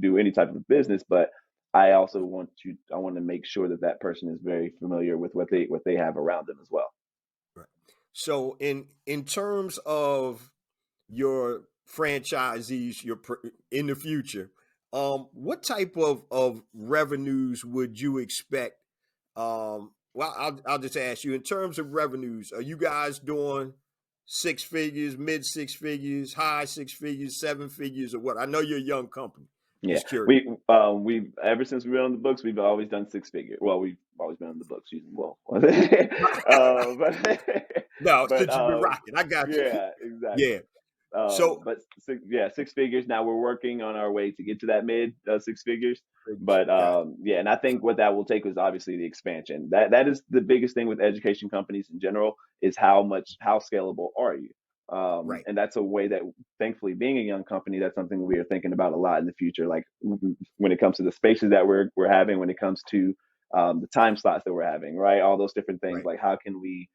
do any type of business. But I want to make sure that that person is very familiar with what they have around them as well. Right. So in terms of your franchisees, in the future, what type of revenues would you expect? Well, I'll just ask you in terms of revenues. Are you guys doing six figures, mid six figures, high six figures, seven figures, or what? I know you're a young company. Yeah, Just curious. we've ever since we've been on the books, we've always done six figure. Well, we've always been on the books using but No, but since you've been rocking, I got you. yeah, Yeah. exactly. So But six figures. Now we're working on our way to get to that mid six figures. But got yeah, and I think what that will take is obviously the expansion. That is the biggest thing with education companies in general is how scalable are you? right. And that's a way that, thankfully, being a young company, that's something we are thinking about a lot in the future. Like when it comes to the spaces that we're having, when it comes to the time slots that we're having, right? All those different things. Right. Like how can we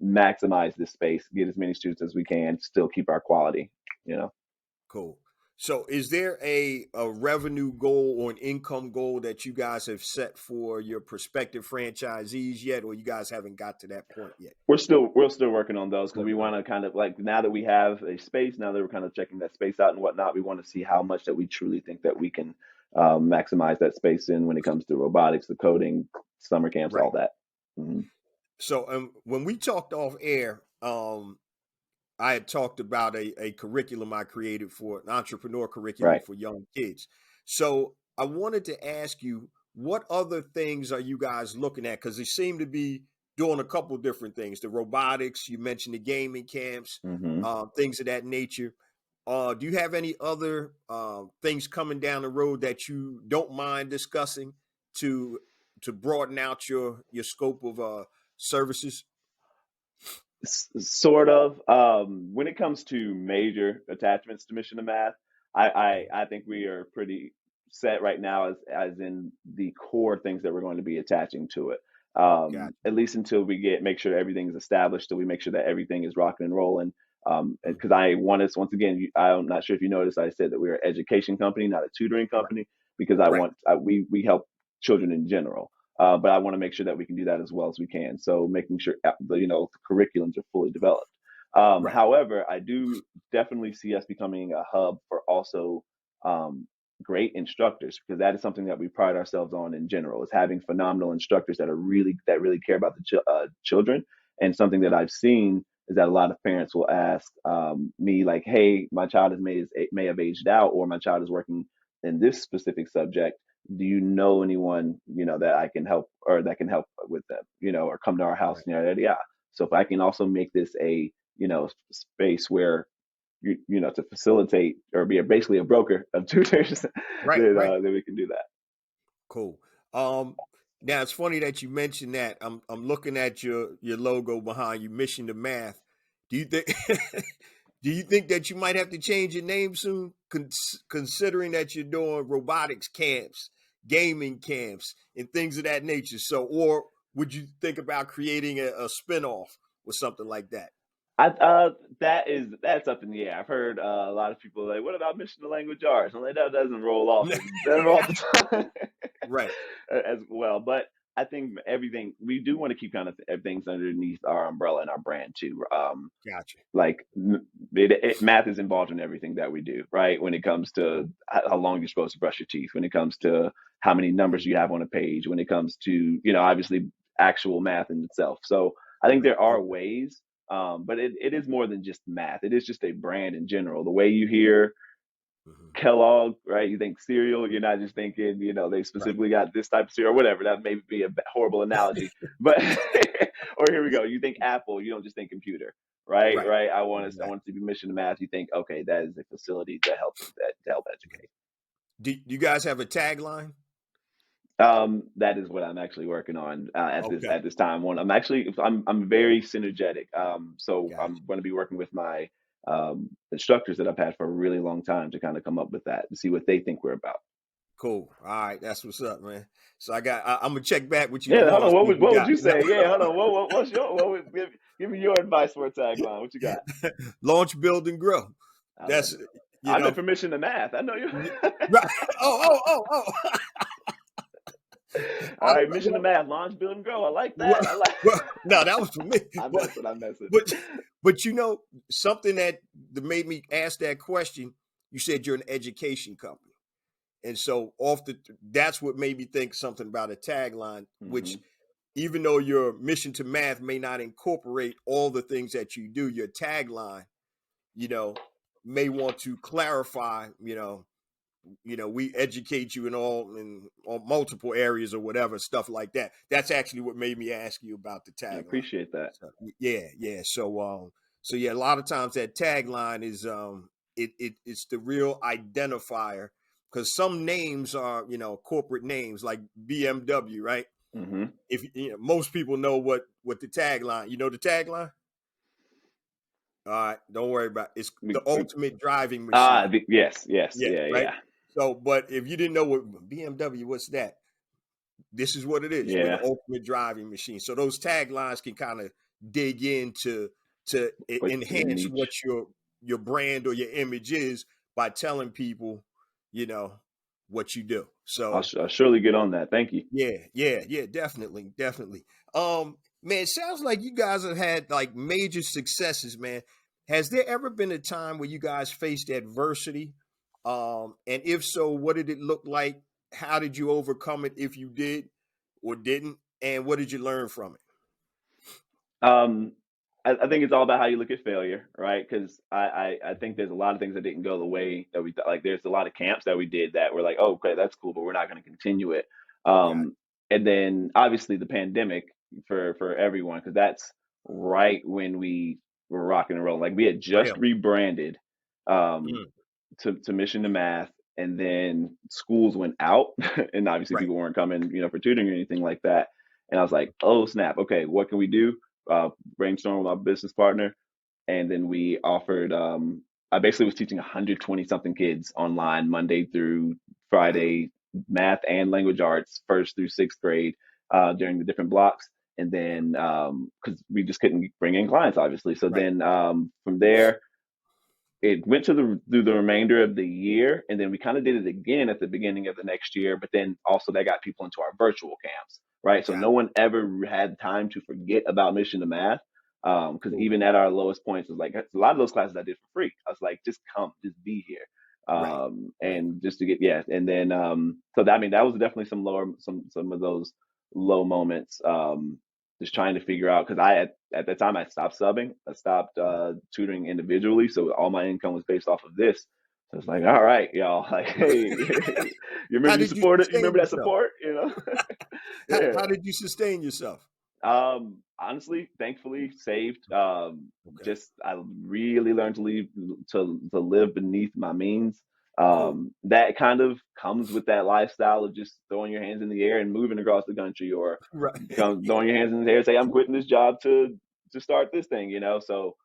maximize this space, get as many students as we can, still keep our quality, you know? Cool. So, is there a revenue goal or an income goal that you guys have set for your prospective franchisees yet, or you guys haven't got to that point yet? We're still working on those because we Working on want to kind of like, now that we have a space, now that we're kind of checking that space out and whatnot, we want to see how much that we truly think that we can maximize that space in when it comes to robotics, the coding, summer camps, right. all that. Mhm. So, when we talked off air, I had talked about a curriculum I created for an entrepreneur curriculum Right. for young kids. So I wanted to ask you, what other things are you guys looking at? Because they seem to be doing a couple different things. The robotics, you mentioned the gaming camps, Hmm. things of that nature. Do you have any other things coming down the road that you don't mind discussing to to broaden out your scope of services? Sort of. When it comes to major attachments to Mission to Math, I think we are pretty set right now as in the core things that we're going to be attaching to it. Gotcha. At least until we make sure everything is established, so we make sure that everything is rocking and rolling. Mhm. Because I want us once again, I'm not sure if you noticed, I said that we're an education company, not a tutoring Right. company, because Right. we help children in general. But I want to make sure that we can do that as well as we can. So making sure the curriculums are fully developed. Right. However, I do definitely see us becoming a hub for also um, great instructors, because that is something that we pride ourselves on in general, is having phenomenal instructors that really care about the children. And something that I've seen is that a lot of parents will ask me like, "Hey, my child may have aged out, or my child is working in this specific subject. Do you know anyone that I can help, or that can help with them, or come to our house?" Right. Yeah. So if I can also make this a space where to facilitate or be basically a broker of tutors, Right. Right. then we can do that. Cool. Um, Now it's funny that you mentioned that. I'm looking at your logo behind you, Mission to Math. Do you think do you think that you might have to change your name soon, considering that you're doing robotics camps, gaming camps, and things of that nature? So, or would you think about creating a spinoff or something like that? That's up in the air. I've heard a lot of people like, "What about Mission to Language Arts?" I'm like, that doesn't roll off. Doesn't roll off the tongue Right. as well. But I think everything we do want to keep kind of things underneath our umbrella and our brand too. Gotcha. Like math is involved in everything that we do, right? When it comes to how long you're supposed to brush your teeth, when it comes to how many numbers you have on a page, when it comes to obviously actual math in itself. So I think Right. there are Okay. ways, but it is more than just math. It is just a brand in general. The way you hear Mhm. Kellogg, right? You think cereal, you're not just thinking, they Right. specifically got this type of cereal, or whatever. That may be a horrible analogy, but or here we go. You think Apple, you don't just think computer, right? Right. Right. I Exactly. want to be mission to math. You think, okay, that is a facility to help educate. Do you guys have a tagline? That is what I'm actually working on Okay. at this time. One, I'm very synergetic. So Gotcha. I'm going to be working with my instructors that I've had for a really long time to kind of come up with that to see what they think we're about. Cool. All right, that's what's up, man. So I'm gonna check back with you Yeah, hold tomorrow on. and see if you What would got you it. No. say? Yeah, hold on. Give me your advice for a tagline. What you got? Launch, build, and grow. I love That's it. you I'm in know. for mission to math. I know you. Right. Oh. All right, mission to math. Launch, build, and grow. I like Well, that. I like. well, no, that was for me. I'm But messing. I'm messing. but but something that made me ask that question. You said you're an education company. And so that's what made me think something about a tagline, which Hmm. even though your mission to math may not incorporate all the things that you do, your tagline, you know, may want to clarify, we educate you in on multiple areas or whatever, stuff like that. That's actually what made me ask you about the I tagline. appreciate that. So, yeah, yeah. So yeah, a lot of times that tagline is it's the real identifier because some names are corporate names like BMW, right? Hmm. If most people know what the tagline, the tagline. All right, don't worry about it. It's the ultimate driving machine. Yes, yes, Yeah, yeah, right. yeah, So, but if you didn't know what BMW, what's that? This is what it is. We're the yeah. ultimate driving machine. So those taglines can kind of dig into to But to the enhance what niche, your brand or your image is by telling people, you know, what you do. So I'll surely get on that. Thank you. yeah, definitely. Man, it sounds like you guys have had like major successes, man. Has there ever been a time where you guys faced adversity? And if so, what did it look like? How did you overcome it if you did or didn't? And what did you learn from it? Um, I think it's all about how you look at failure, right? Because I think there's a lot of things that didn't go the way that we thought. Like there's a lot of camps that we did that were like, oh, okay, that's cool, but we're not going to continue it. Got Um, and then obviously the pandemic for everyone, because that's right when we were rocking and rolling. Like we had it. just Really? rebranded um, Mm, to Mission to Math, and then schools went out, and obviously right. people weren't coming, for tutoring or anything like that. And I was like, oh snap, okay, what can we do? Brainstorm with my business partner, and then we offered. I basically was teaching 120 something kids online Monday through Wow. Friday, math and language arts, first through sixth grade, during the different blocks. And then because we just couldn't bring in clients, obviously. So Right. then from there, it went to the through the remainder of the year, and then we kind of did it again at the beginning of the next year. But then also that got people into our virtual camps, right? So Got no it. one ever had time to forget about Mission to Math, because Cool. even at our lowest points, it was like a lot of those classes I did for free. I was like, just come, just be here, Right. Right. and just to get, yeah. And then so that, I mean, that was definitely some of those low moments. Just trying to figure out, because at that time I stopped subbing, I stopped Right. tutoring individually, so all my income was based off of this. So it's like, all right, y'all, like, hey, you How remember you did you supported, you sustain remember that yourself? support, yeah. How did you sustain yourself? Honestly, thankfully, saved. Okay. Just I really learned to leave to live beneath my means. Cool. That kind of comes with that lifestyle of just throwing your hands in the air and moving across the country, or Right. throwing your hands in the air and say, I'm quitting this job to start this thing. So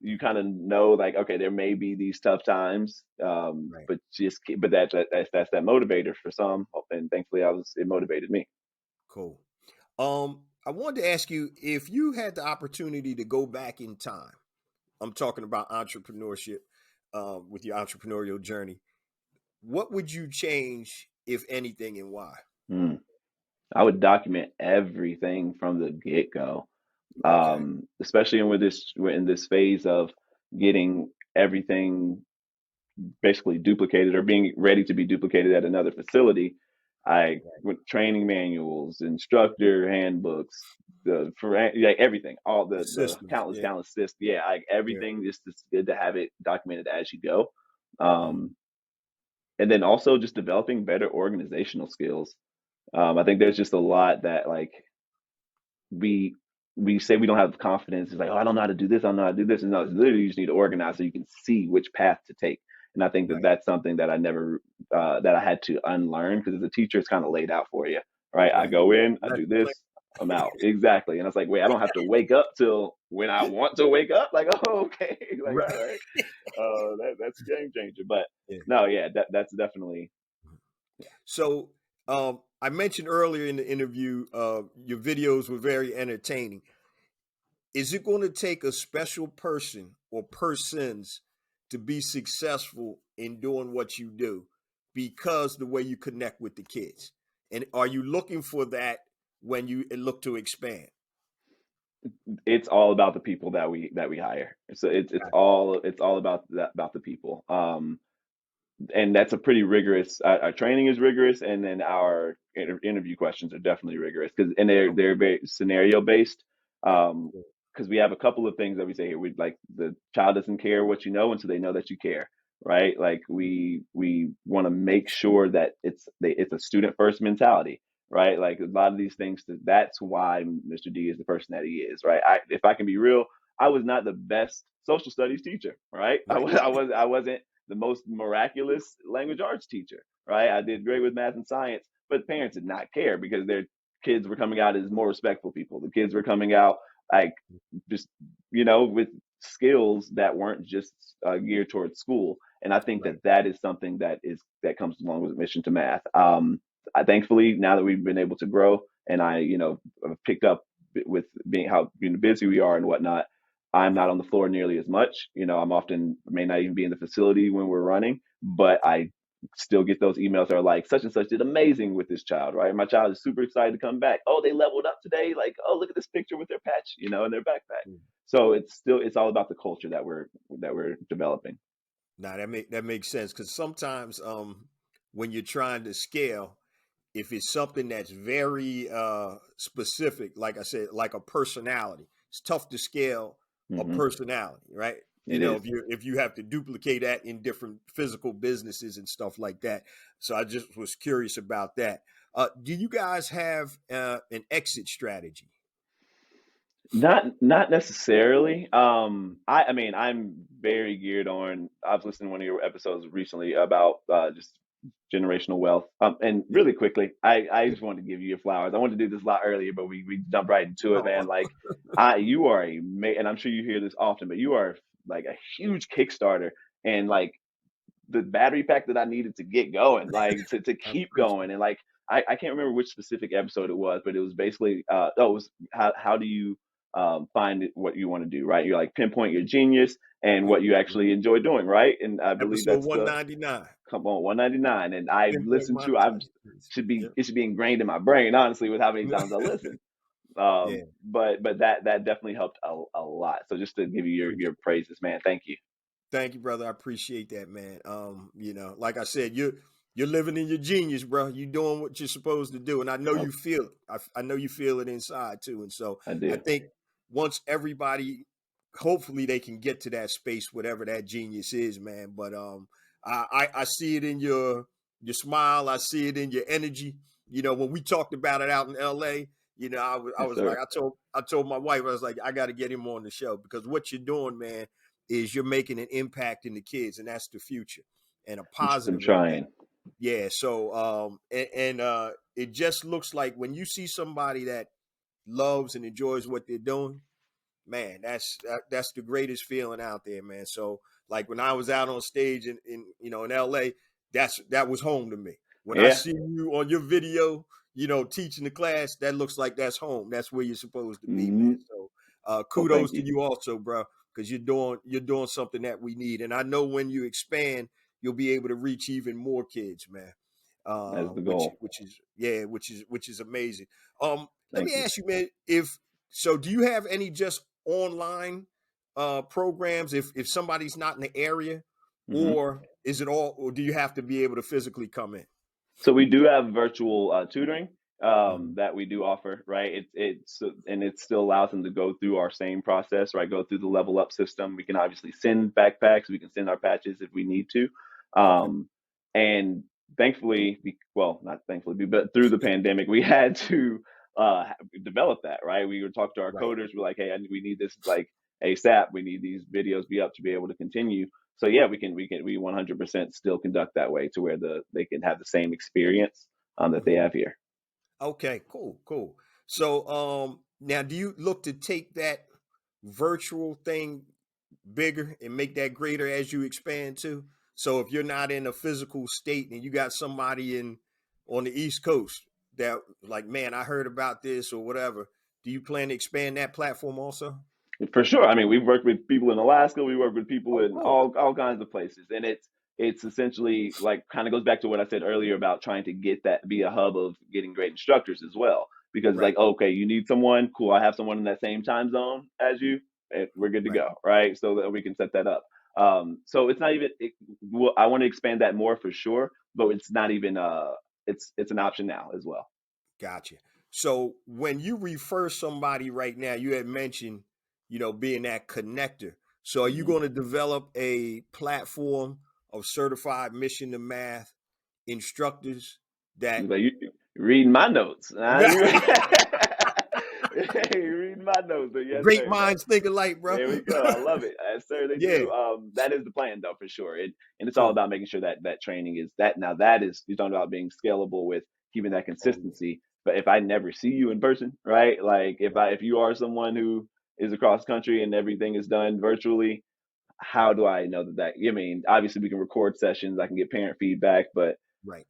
you kind of know, like, okay, there may be these tough times, Right. but that's that motivator for some, and thankfully it motivated me. Cool. I wanted to ask you if you had the opportunity to go back in time. I'm talking about entrepreneurship, with your entrepreneurial journey. What would you change, if anything, and why? Hmm. I would document everything from the get go, Okay. especially we're in this phase of getting everything basically duplicated or being ready to be duplicated at another facility. I Right. with training manuals, instructor handbooks, like everything, all The the systems. countless Yeah. countless systems. Yeah, Yeah. everything. Just it's good to have it documented as you go, Mhm. and then also just developing better organizational skills. I think there's just a lot that, like, we we say we don't have confidence. It's like, oh, I don't know how to do this. I don't know how to do this. And no, it's literally you just need to organize so you can see which path to take. And I think that Right. that's something that I never that I had to unlearn, because as a teacher, it's kind of laid out for you, right? I Right. go in, I do Lesson plan. this, I'm out. Exactly. And I was like, wait, I don't have to wake up till when I want to wake up. Like, oh, okay, like, Right. all right, that's a game changer. But Yeah. no, yeah, that's definitely, yeah. So, I mentioned earlier in the interview, your videos were very entertaining. Is it going to take a special person or persons to be successful in doing what you do because the way you connect with the kids? And are you looking for that when you look to expand? It's all about the people that we hire. So it's all about the people. And that's a pretty rigorous. Our training is rigorous, and then our interview questions are definitely rigorous, and Okay. they're very scenario based. Cool. Because we have a couple of things that we say here. We like the child doesn't care what you know until they know that you care, right? Like we want to make sure that it's a student first mentality, right? Like a lot of these things. That's why Mr. D is the person that he is, right? If I can be real, I was not the best social studies teacher, right? Right. I wasn't the most miraculous language arts teacher, right? I did great with math and science, but parents did not care because their kids were coming out as more respectful people. The kids were coming out like just, with skills that weren't just geared towards school. And I think Right. that is something that comes along with admission to math. I thankfully, now that we've been able to grow, and I, have picked up with being busy we are and whatnot, I'm not Right. on the floor nearly as much. I'm often may not even be in the facility when we're running, but Okay. I still get those emails that are like, such and such did amazing with this child, right? My child is super excited to come back. Oh, they leveled up today. Like, oh, look at this picture with their patch, in their backpack. Cool. So it's all about the culture that we're developing. Now that makes sense because sometimes, when you're trying to scale, if it's something that's very specific, like I said, like a personality, it's tough to scale a Hmm. personality, right? It is. If you have to duplicate that in different physical businesses and stuff like that. So I just was curious about that. Do you guys have an exit strategy? Not necessarily. I mean, I'm very geared on. I've listened to one of your episodes recently about just generational wealth. And Yeah. really quickly, I just wanted to give you your flowers. I wanted to do this a lot earlier, but we jumped right into it, Oh, man. Like, you are and I'm sure you hear this often, but you are like a huge Kickstarter, and like the battery pack that I needed to get going, like to I keep appreciate going. And like I can't remember which specific episode it was, but it was basically it was how do you find what you want to do, right? You're like pinpoint your genius and it. what you actually enjoy doing, right? And I believe Episode that's the 199. come on 199. And I've Pinpoint listened my to I've genius. should be Yep. it should be ingrained in my brain, honestly, with how many times I listen. Yeah. But that definitely helped a lot. So just to give you your praises, man. Thank you. Thank you, brother. I appreciate that, man. Like I said, you're living in your genius, bro. You doing what you're supposed to do, and I know Oh, you feel it. I know you feel it inside too. And so I I do. think once everybody, hopefully, they can get to that space, whatever that genius is, man. But I see it in your smile. I see it in your energy. When we talked about it out in L.A., I Yes, was like, sir. I told my wife, I was like, I got to get him on the show because what you're doing, man, is you're making an impact in the kids, and that's the future, and a I'm positive impact. trying. Yeah. So it just looks like when you see somebody that loves and enjoys what they're doing, man, that's the greatest feeling out there, man. So like when I was out on stage in LA, that was home to me. When I Yeah. see you on your video, teaching the class, that looks like that's home. That's where you're supposed to be, man. Hmm. So Well, thank kudos to you. you also, bro, because you're doing something that we need. And I know when you expand, you'll be able to reach even more kids, man. That's the Which goal. which is yeah, which is amazing. Let me Thank you. ask you, man, if so, do you have any just online programs if somebody's not in the area, Hmm. or is it all, or do you have to be able to physically come in? So we do have virtual tutoring Mhm. that we do offer, right? And it still allows them to go through our same process, right? Go through the level up system. We can obviously send backpacks. We can send our patches if we need to. Okay. Um, and thankfully, well, not thankfully, but through the pandemic, we had to develop that, right? We would talk to our Right. coders. We're like, hey, we need this like ASAP. We need these videos be up to be able to continue. So yeah, we 100% still conduct that way to where they can have the same experience that they Mhm. have here. Okay, cool. So now do you look to take that virtual thing bigger and make that greater as you expand too? So if you're not in a physical state and you got somebody in on the East Coast that like, man, I heard about this or whatever, do you plan to expand that platform also? For sure. I mean, we've worked with people in Alaska. We work with people Oh, in cool. all kinds of places, and it's essentially like kind of goes back to what I said earlier about trying to get that be a hub of getting great instructors as well. Because Right, like, okay, you need someone, cool. I have someone in that same time zone as you, and we're good to right. go, right? So that we can set that up. So it's not even. Well, I want to expand that more for sure, but it's not even. It's an option now as well. Gotcha. So when you refer somebody right now, you had mentioned, being that connector. So are you Hmm. going to develop a platform of certified mission to math instructors that Like you reading my notes. You, right, hey, reading my notes. But yes, great sir. minds think alike, bro? There we go. I love it. Yes, sir. They Yeah. do. That is the plan, though, for sure. And it's all Cool. about making sure that that training is that. Now that is you're talking about being scalable with keeping that Oh yeah. consistency. But if I never see you in person, right? Like Right. if you are someone who is across country and everything is done virtually, how Right. do I know that? I mean, obviously we can record sessions. I can get parent feedback, but Right.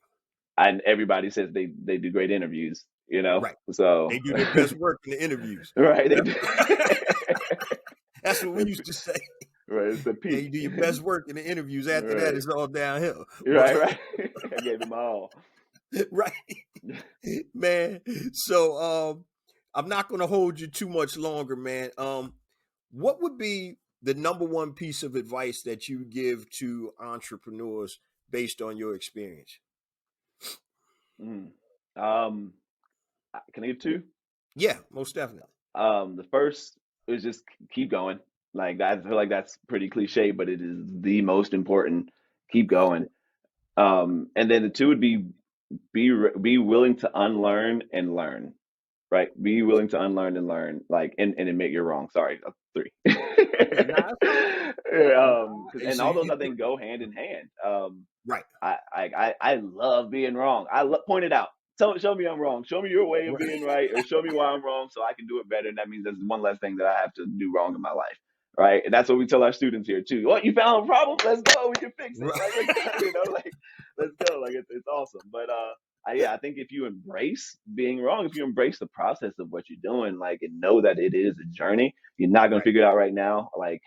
and everybody says they do great interviews, you know. Right. They So do their best work in the interviews. right, they Yep. do. That's what we used to say. Right, it's the Yeah, you peak. do your best work in the interviews. After that, Right, it's all downhill. But right. I gave them all. right, man. So I'm not gonna hold you too much longer, man. What would be the number one piece of advice that you give to entrepreneurs based on your experience? Mm. Um, can I give two? Yeah, most definitely. The first is just keep going. Like I feel like that's pretty cliche, but it is the most important. Keep Oh, going. And then the two would be willing to unlearn and learn. Right? Be yeah. willing to unlearn and learn, like, and admit you're wrong. Sorry, three. Okay, nah, it's all right. Hey, And so all those you I think go hand in hand. right, I love being wrong. Point it out. Show me I'm wrong. Show me your way of right, being right, or show me why I'm wrong, so I can do it better. And that means there's one less thing that I have to do wrong in my life, right? And that's what we tell our students here too. What, you found a problem? Let's go. We can fix it. Like, right, like let's go. Like it's awesome. But yeah, I think if you embrace being wrong, if you embrace the process of what you're doing, like, and know that it is a journey, you're not gonna right. figure it out right now. Like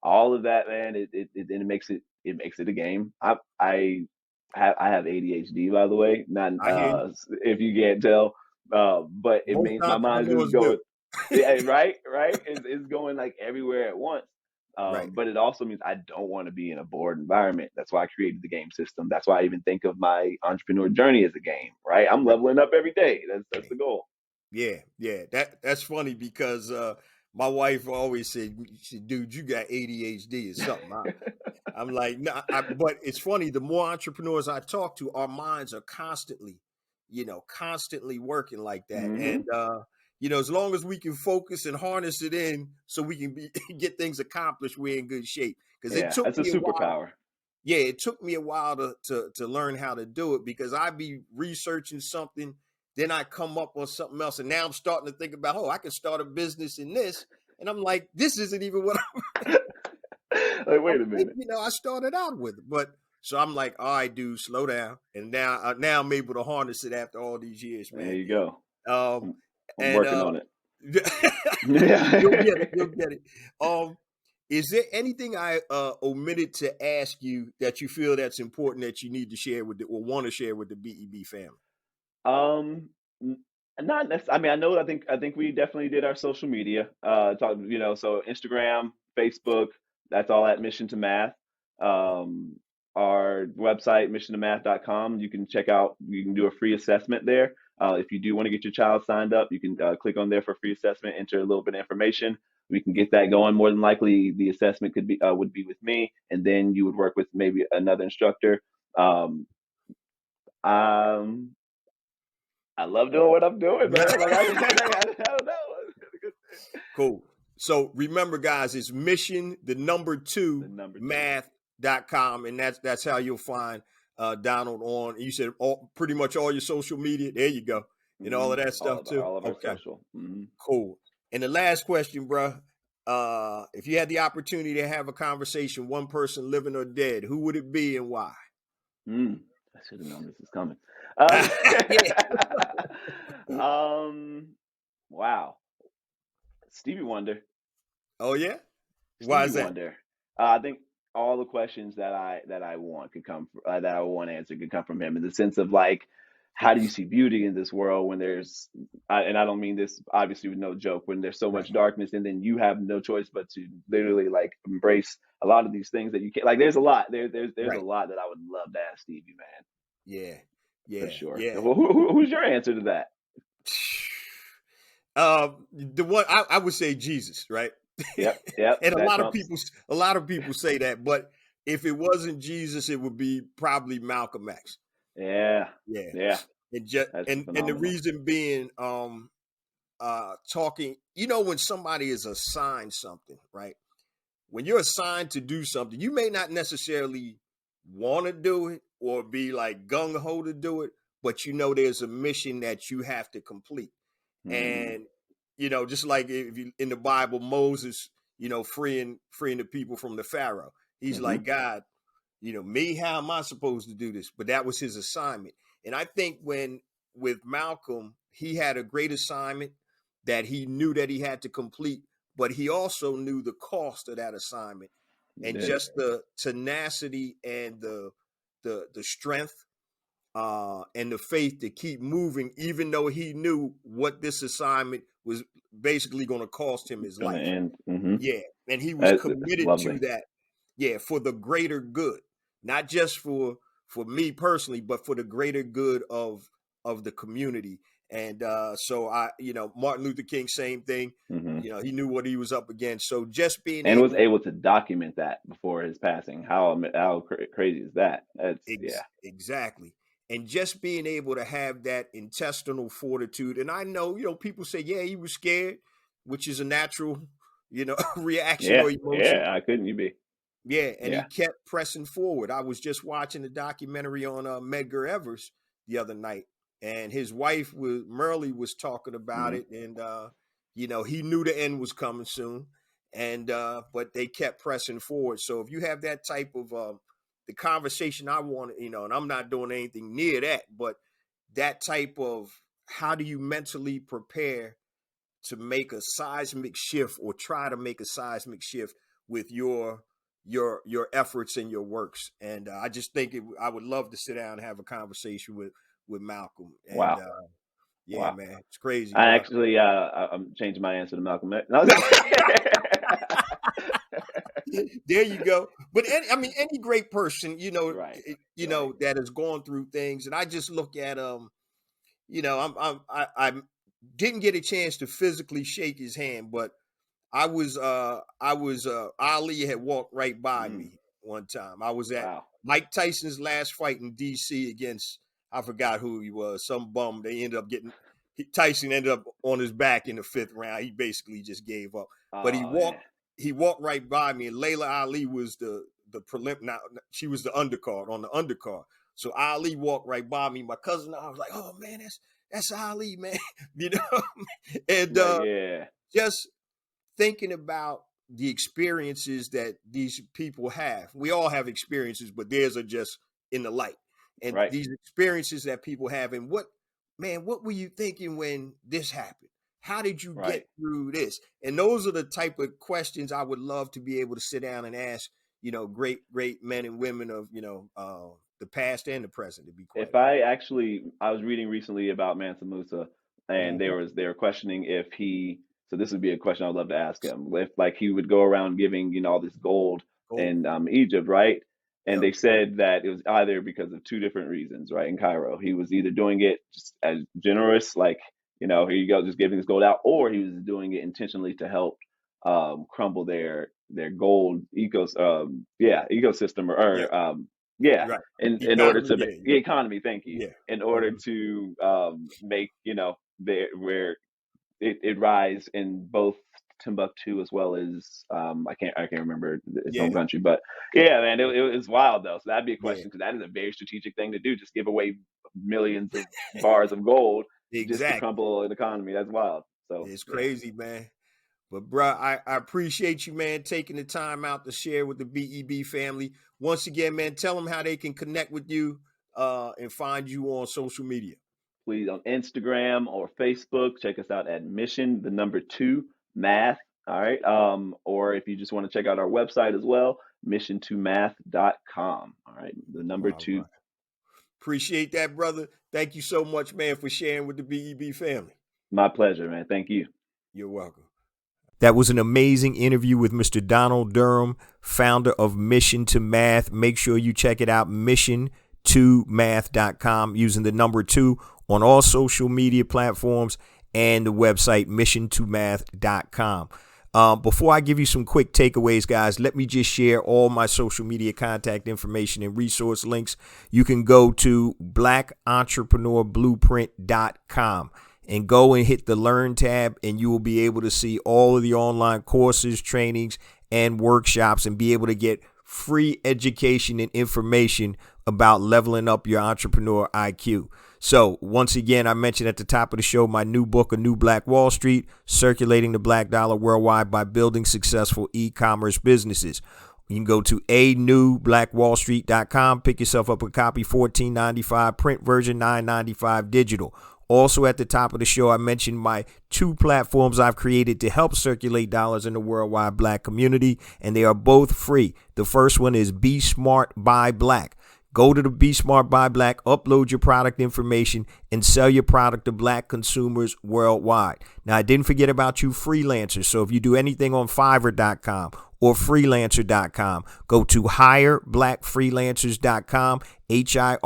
all of that, man, it makes it a game. I have ADHD, by the way, not I hear you. if you can't tell, but it Most means my mind's just entrepreneurs going, do. yeah, right, it's going like everywhere at once. Right. But it also means I don't want to be in a bored environment. That's why I created the game system. That's why I even think of my entrepreneur journey as a game. Right, I'm Right. leveling up every day. That's the goal. Yeah, yeah. That's funny because my wife always said, she said, dude, you got ADHD or something. I'm like, no, but it's funny. The more entrepreneurs I talk to, our minds are constantly, constantly working like that. And, Hmm. as long as we can focus and harness it in so we can get things accomplished, we're in good shape. Because it Yeah, took that's a me a while. superpower. Yeah, it took me a while to learn how to do it because I'd be researching something, then I come up on something else, and now I'm starting to think about, oh, I can start a business in this, and I'm like, this isn't even what Like, I'm wait a minute. thinking. I started out with. But so I'm like, all right, dude, slow down, and now I'm able to harness it after all these years, There man. you go. Um, I'm and working on it. you'll get it, Yeah. you'll get it. Um, is there anything I omitted to ask you that you feel that's important that you need to share with or want to share with the BEB family? Um, n- Not necessarily. I mean, I know. I think we definitely did our social media. So Instagram, Facebook. That's all at Mission to Math. Um, our website, missiontomath.com. You can check out. You can do a free assessment there. If you do want to get your child signed up, you can click on there for a free assessment. Enter a little bit of information. We can get that going. More than likely, the assessment would be with me, and then you would work with maybe another instructor. Um, um, I love doing what I'm doing, man. Like I don't know. Cool. So remember, guys, it's mission the number The two number two. math.com, and that's how you'll find Donald on. You said pretty much all your social media. There you go, and all of that stuff too. All of our Okay, social. cool. And the last question, bro. If you had the opportunity to have a conversation, one person living or dead, who would it be and why? I should have known this was coming. Um, Yeah. um, wow, Stevie Wonder. Oh yeah. Why Stevie is that? Wonder. I think all the questions that I want could come that I want answered could come from him, in the sense of, like, how do you see beauty in this world when there's, and I don't mean this obviously with no joke, when there's so Right. much darkness, and then you have no choice but to literally, like, embrace a lot of these things that you can't, like, there's a lot there's a Right. lot that I would love to ask Stevie, man, Yeah. for Yeah. sure. Yeah. Who's your answer to that? The one I would say Jesus, right? Yep, And a that lot of trumps. people say that, but if it wasn't Jesus, it would be probably Malcolm X. Yeah, Yeah. yeah, And just that's and the phenomenal. reason being, talking, when somebody is assigned something, right? When you're assigned to do something, you may not necessarily want to do it or be like gung ho to do it, but there's a mission that you have to complete. Mm, And just like if you in the Bible, Moses, freeing the people from the Pharaoh. He's hmm like, God, me, how am I supposed to do this? But that was his assignment. And I think when with Malcolm, he had a great assignment that he knew that he had to complete, but he also knew the cost of that assignment, You and did. just the tenacity and the strength and the faith to keep moving, even though he knew what this assignment was basically going to cost him his Gonna life. end. Yeah, and he was That's committed to lovely. that. Yeah, for the greater good, not just for me personally, but for the greater good of the community. And so Martin Luther King, same thing. Hmm. He knew what he was up against. So just being And was able, able to document that before his passing. How crazy is that? That's yeah. exactly. And just being able to have that intestinal fortitude. And I know, people say, yeah, he was scared, which is a natural, reaction Yeah, or emotion. yeah. How couldn't you be? Yeah, and he Yeah. kept pressing forward. I was just watching a documentary on Medgar Evers the other night, and his wife Merle was talking about Hmm. it, and he knew the end was coming soon, and but they kept pressing forward. So if you have that type of the conversation I want, and I'm not doing anything near that, but that type of how do you mentally prepare to make a seismic shift or try to make a seismic shift with your efforts and your works. And I just think I would love to sit down and have a conversation with Malcolm. And Wow. yeah, Wow. man, it's crazy, I bro. actually, I'm changing my answer to Malcolm X. No, There you go. But any great person, right, right. that has gone through things, and I just look at I didn't get a chance to physically shake his hand, but Ali had walked right by Mm, me one time. I was at wow. Mike Tyson's last fight in DC against, I forgot who he was, some bum. They ended up Tyson ended up on his back in the 5th round. He basically just gave up. But Oh man. he walked right by me, and Layla Ali was the prelim. Now she was the undercard on the undercard. So Ali walked right by me. My cousin, I was like, "Oh man, that's Ali, man," you know. And Right. Yeah. just thinking about the experiences that these people have. We all have experiences, but theirs are just in the light. And Right. these experiences that people have, and what were you thinking when this happened? How did you Right. get through this? And those are the type of questions I would love to be able to sit down and ask, great men and women of, the past and the present, to be quite If honest. I was reading recently about Mansa Musa, and Mhm. they were questioning if he. So this would be a question I'd love to ask him. If like he would go around giving all this gold Gold. in Egypt, right? And Yep. they said that it was either because of two different reasons, right? In Cairo, he was either doing it just as generous, like here you go, just giving this gold out, or he was doing it intentionally to help crumble their gold ecosystem Yep. yeah, Right. in order Economy. to Yeah. the Yeah. economy, thank you, Yeah. in order Mhm. to make there where it rise in both Timbuktu as well as I can't remember his home Yeah. country, but yeah, man, it was wild though. So that'd be a Yeah. question because that is a very strategic thing to do. Just give away millions of bars of gold just to Exactly. crumble an economy. That's wild. So It's yeah, crazy, man. But bruh, I appreciate you, man, taking the time out to share with the BEB family. Once again, man, tell them how they can connect with you and find you on social media. please on Instagram or Facebook, check us out at Mission the number 2 math. All right. Or if you just want to check out our website as well, mission2math.com. All right. The number All two. right. Appreciate that, brother. Thank you so much, man, for sharing with the BEB family. My pleasure, man. Thank you. You're welcome. That was an amazing interview with Mr. Donald Durham, founder of Mission to Math. Make sure you check it out, mission2math.com, using the number 2 on all social media platforms and the website mission2math.com. Before I give you some quick takeaways, guys, let me just share all my social media contact information and resource links. You can go to blackentrepreneurblueprint.com and go and hit the Learn tab, and you will be able to see all of the online courses, trainings, and workshops and be able to get free education and information about leveling up your entrepreneur IQ. So once again, I mentioned at the top of the show, my new book, A New Black Wall Street, Circulating the Black Dollar Worldwide by Building Successful E-Commerce Businesses. You can go to anewblackwallstreet.com, pick yourself up a copy, $14.95, print version, $9.95 digital. Also at the top of the show, I mentioned my 2 platforms I've created to help circulate dollars in the worldwide Black community, and they are both free. The first one is Be Smart Buy Black. Go to the Be Smart Buy Black, upload your product information, and sell your product to Black consumers worldwide. Now, I didn't forget about you freelancers. So if you do anything on Fiverr.com or freelancer.com, go to hireblackfreelancers.com, HIRE,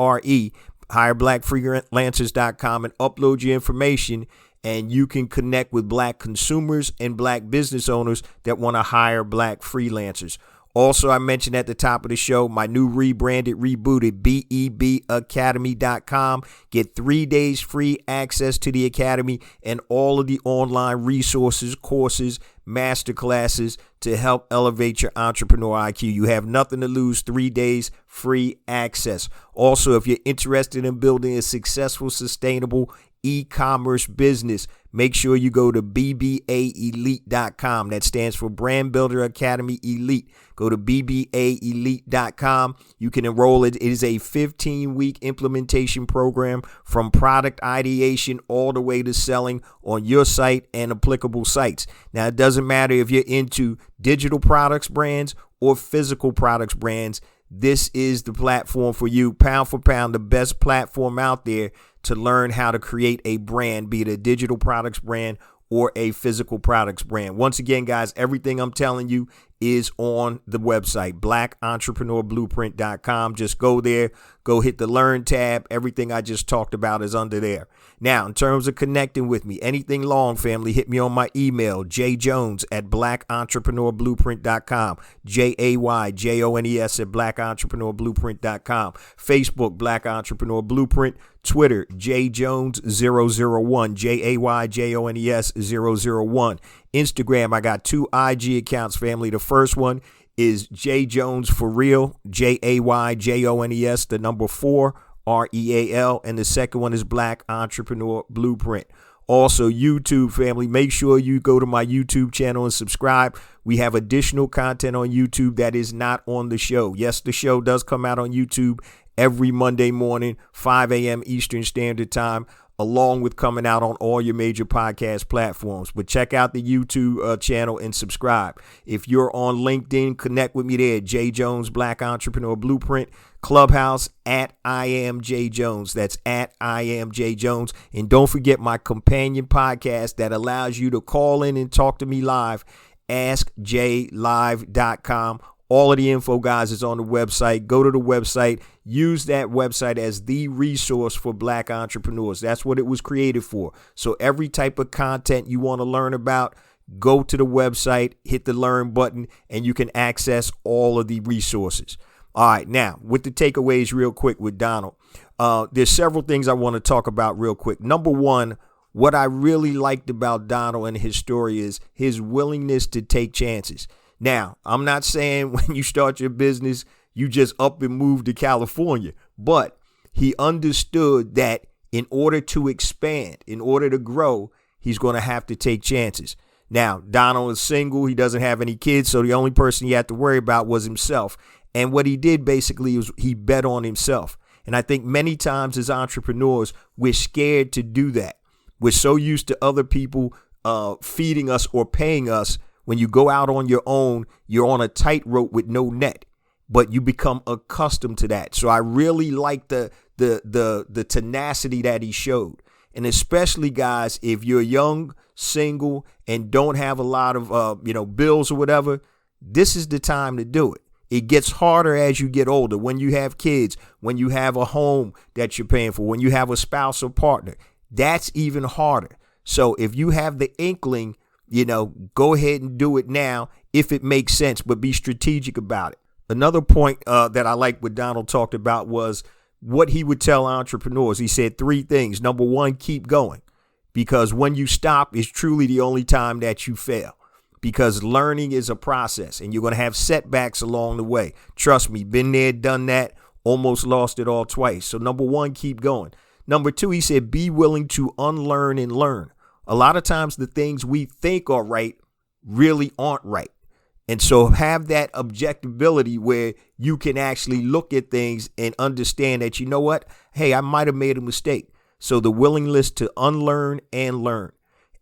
hireblackfreelancers.com and upload your information, and you can connect with black consumers and black business owners that want to hire black freelancers. Also, I mentioned at the top of the show, my new rebranded, rebooted BEBacademy.com. Get 3 days free access to the academy and all of the online resources, courses, masterclasses to help elevate your entrepreneur IQ. You have nothing to lose. 3 days free access. Also, if you're interested in building a successful, sustainable e-commerce business, make sure you go to BBAElite.com. That stands for Brand Builder Academy Elite. Go to BBAElite.com. You can enroll. It is a 15-week implementation program from product ideation all the way to selling on your site and applicable sites. Now, it doesn't matter if you're into digital products brands or physical products brands. This is the platform for you. Pound for pound, the best platform out there to learn how to create a brand, be it a digital products brand or a physical products brand. Once again, guys, everything I'm telling you is on the website, blackentrepreneurBlueprint.com. Just go there, go hit the Learn tab. Everything I just talked about is under there. Now, in terms of connecting with me, anything long, family, hit me on my email, jjones@blackentrepreneurBlueprint.com, JAYJONES at blackentrepreneurBlueprint.com, Facebook, Black Entrepreneur Blueprint, Twitter, jjones001, JAYJONES001. Instagram, I got 2 IG accounts, family. The first one is jjones for real, JAYJONES, the number 4, REAL, and the second one is Black Entrepreneur Blueprint. Also, YouTube, family, make sure you go to my YouTube channel and subscribe. We have additional content on YouTube that is not on the show. Yes, the show does come out on YouTube every Monday morning, 5 a.m. Eastern Standard Time, along with coming out on all your major podcast platforms. But check out the YouTube channel and subscribe. If you're on LinkedIn, connect with me there, J Jones, Black Entrepreneur Blueprint. Clubhouse at I am J Jones. That's at I am J Jones. And don't forget my companion podcast that allows you to call in and talk to me live, AskJLive.com. All of the info, guys, is on the website. Go to the website. Use that website as the resource for black entrepreneurs. That's what it was created for. So every type of content you want to learn about, go to the website, hit the learn button, and you can access all of the resources. All right, now, with the takeaways real quick with Donald, there's several things I want to talk about real quick. Number one, what I really liked about Donald and his story is his willingness to take chances. Now, I'm not saying when you start your business, you just up and move to California, but he understood that in order to expand, in order to grow, he's going to have to take chances. Now, Donald is single. He doesn't have any kids, so the only person he had to worry about was himself. And what he did basically was he bet on himself. And I think many times as entrepreneurs, we're scared to do that. We're so used to other people feeding us or paying us. When you go out on your own, you're on a tightrope with no net, but you become accustomed to that. So I really like the tenacity that he showed. And especially, guys, if you're young, single, and don't have a lot of bills or whatever, this is the time to do it. It gets harder as you get older. When you have kids, when you have a home that you're paying for, when you have a spouse or partner, that's even harder. So if you have the inkling, go ahead and do it now if it makes sense, but be strategic about it. Another point that I like what Donald talked about was what he would tell entrepreneurs. He said 3 things. Number 1, keep going, because when you stop is truly the only time that you fail, because learning is a process and you're going to have setbacks along the way. Trust me, been there, done that, almost lost it all twice. So number 1, keep going. Number 2, he said, be willing to unlearn and learn. A lot of times the things we think are right really aren't right. And so have that objectability where you can actually look at things and understand that, you know what? Hey, I might have made a mistake. So the willingness to unlearn and learn.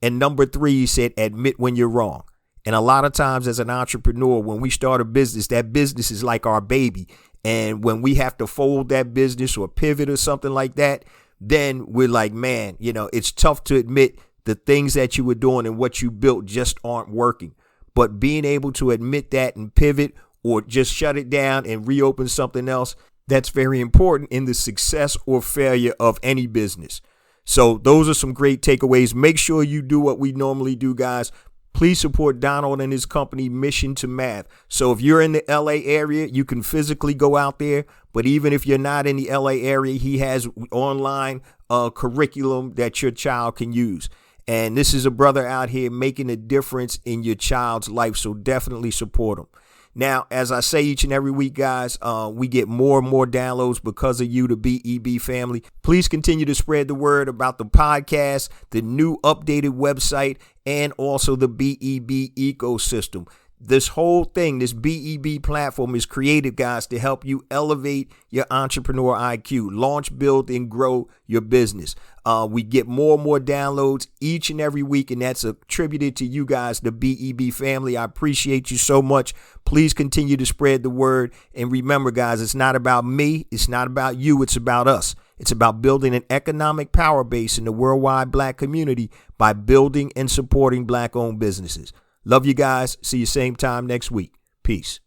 And number 3, he said, admit when you're wrong. And a lot of times as an entrepreneur, when we start a business, that business is like our baby. And when we have to fold that business or pivot or something like that, then we're like, man, it's tough to admit the things that you were doing and what you built just aren't working. But being able to admit that and pivot or just shut it down and reopen something else, That's very important in the success or failure of any business. So those are some great takeaways. Make sure you do what we normally do, guys. Please support Donald and his company, Mission to Math. So if you're in the LA area, you can physically go out there. But even if you're not in the LA area, he has online curriculum that your child can use. And this is a brother out here making a difference in your child's life. So definitely support him. Now, as I say each and every week, guys, we get more and more downloads because of you, the BEB family. Please continue to spread the word about the podcast, the new updated website, and also the BEB ecosystem. This whole thing, this BEB platform is created, guys, to help you elevate your entrepreneur IQ, launch, build, and grow your business. We get more and more downloads each and every week, and that's attributed to you guys, the BEB family. I appreciate you so much. Please continue to spread the word. And remember, guys, it's not about me. It's not about you. It's about us. It's about building an economic power base in the worldwide Black community by building and supporting Black-owned businesses. Love you guys. See you same time next week. Peace.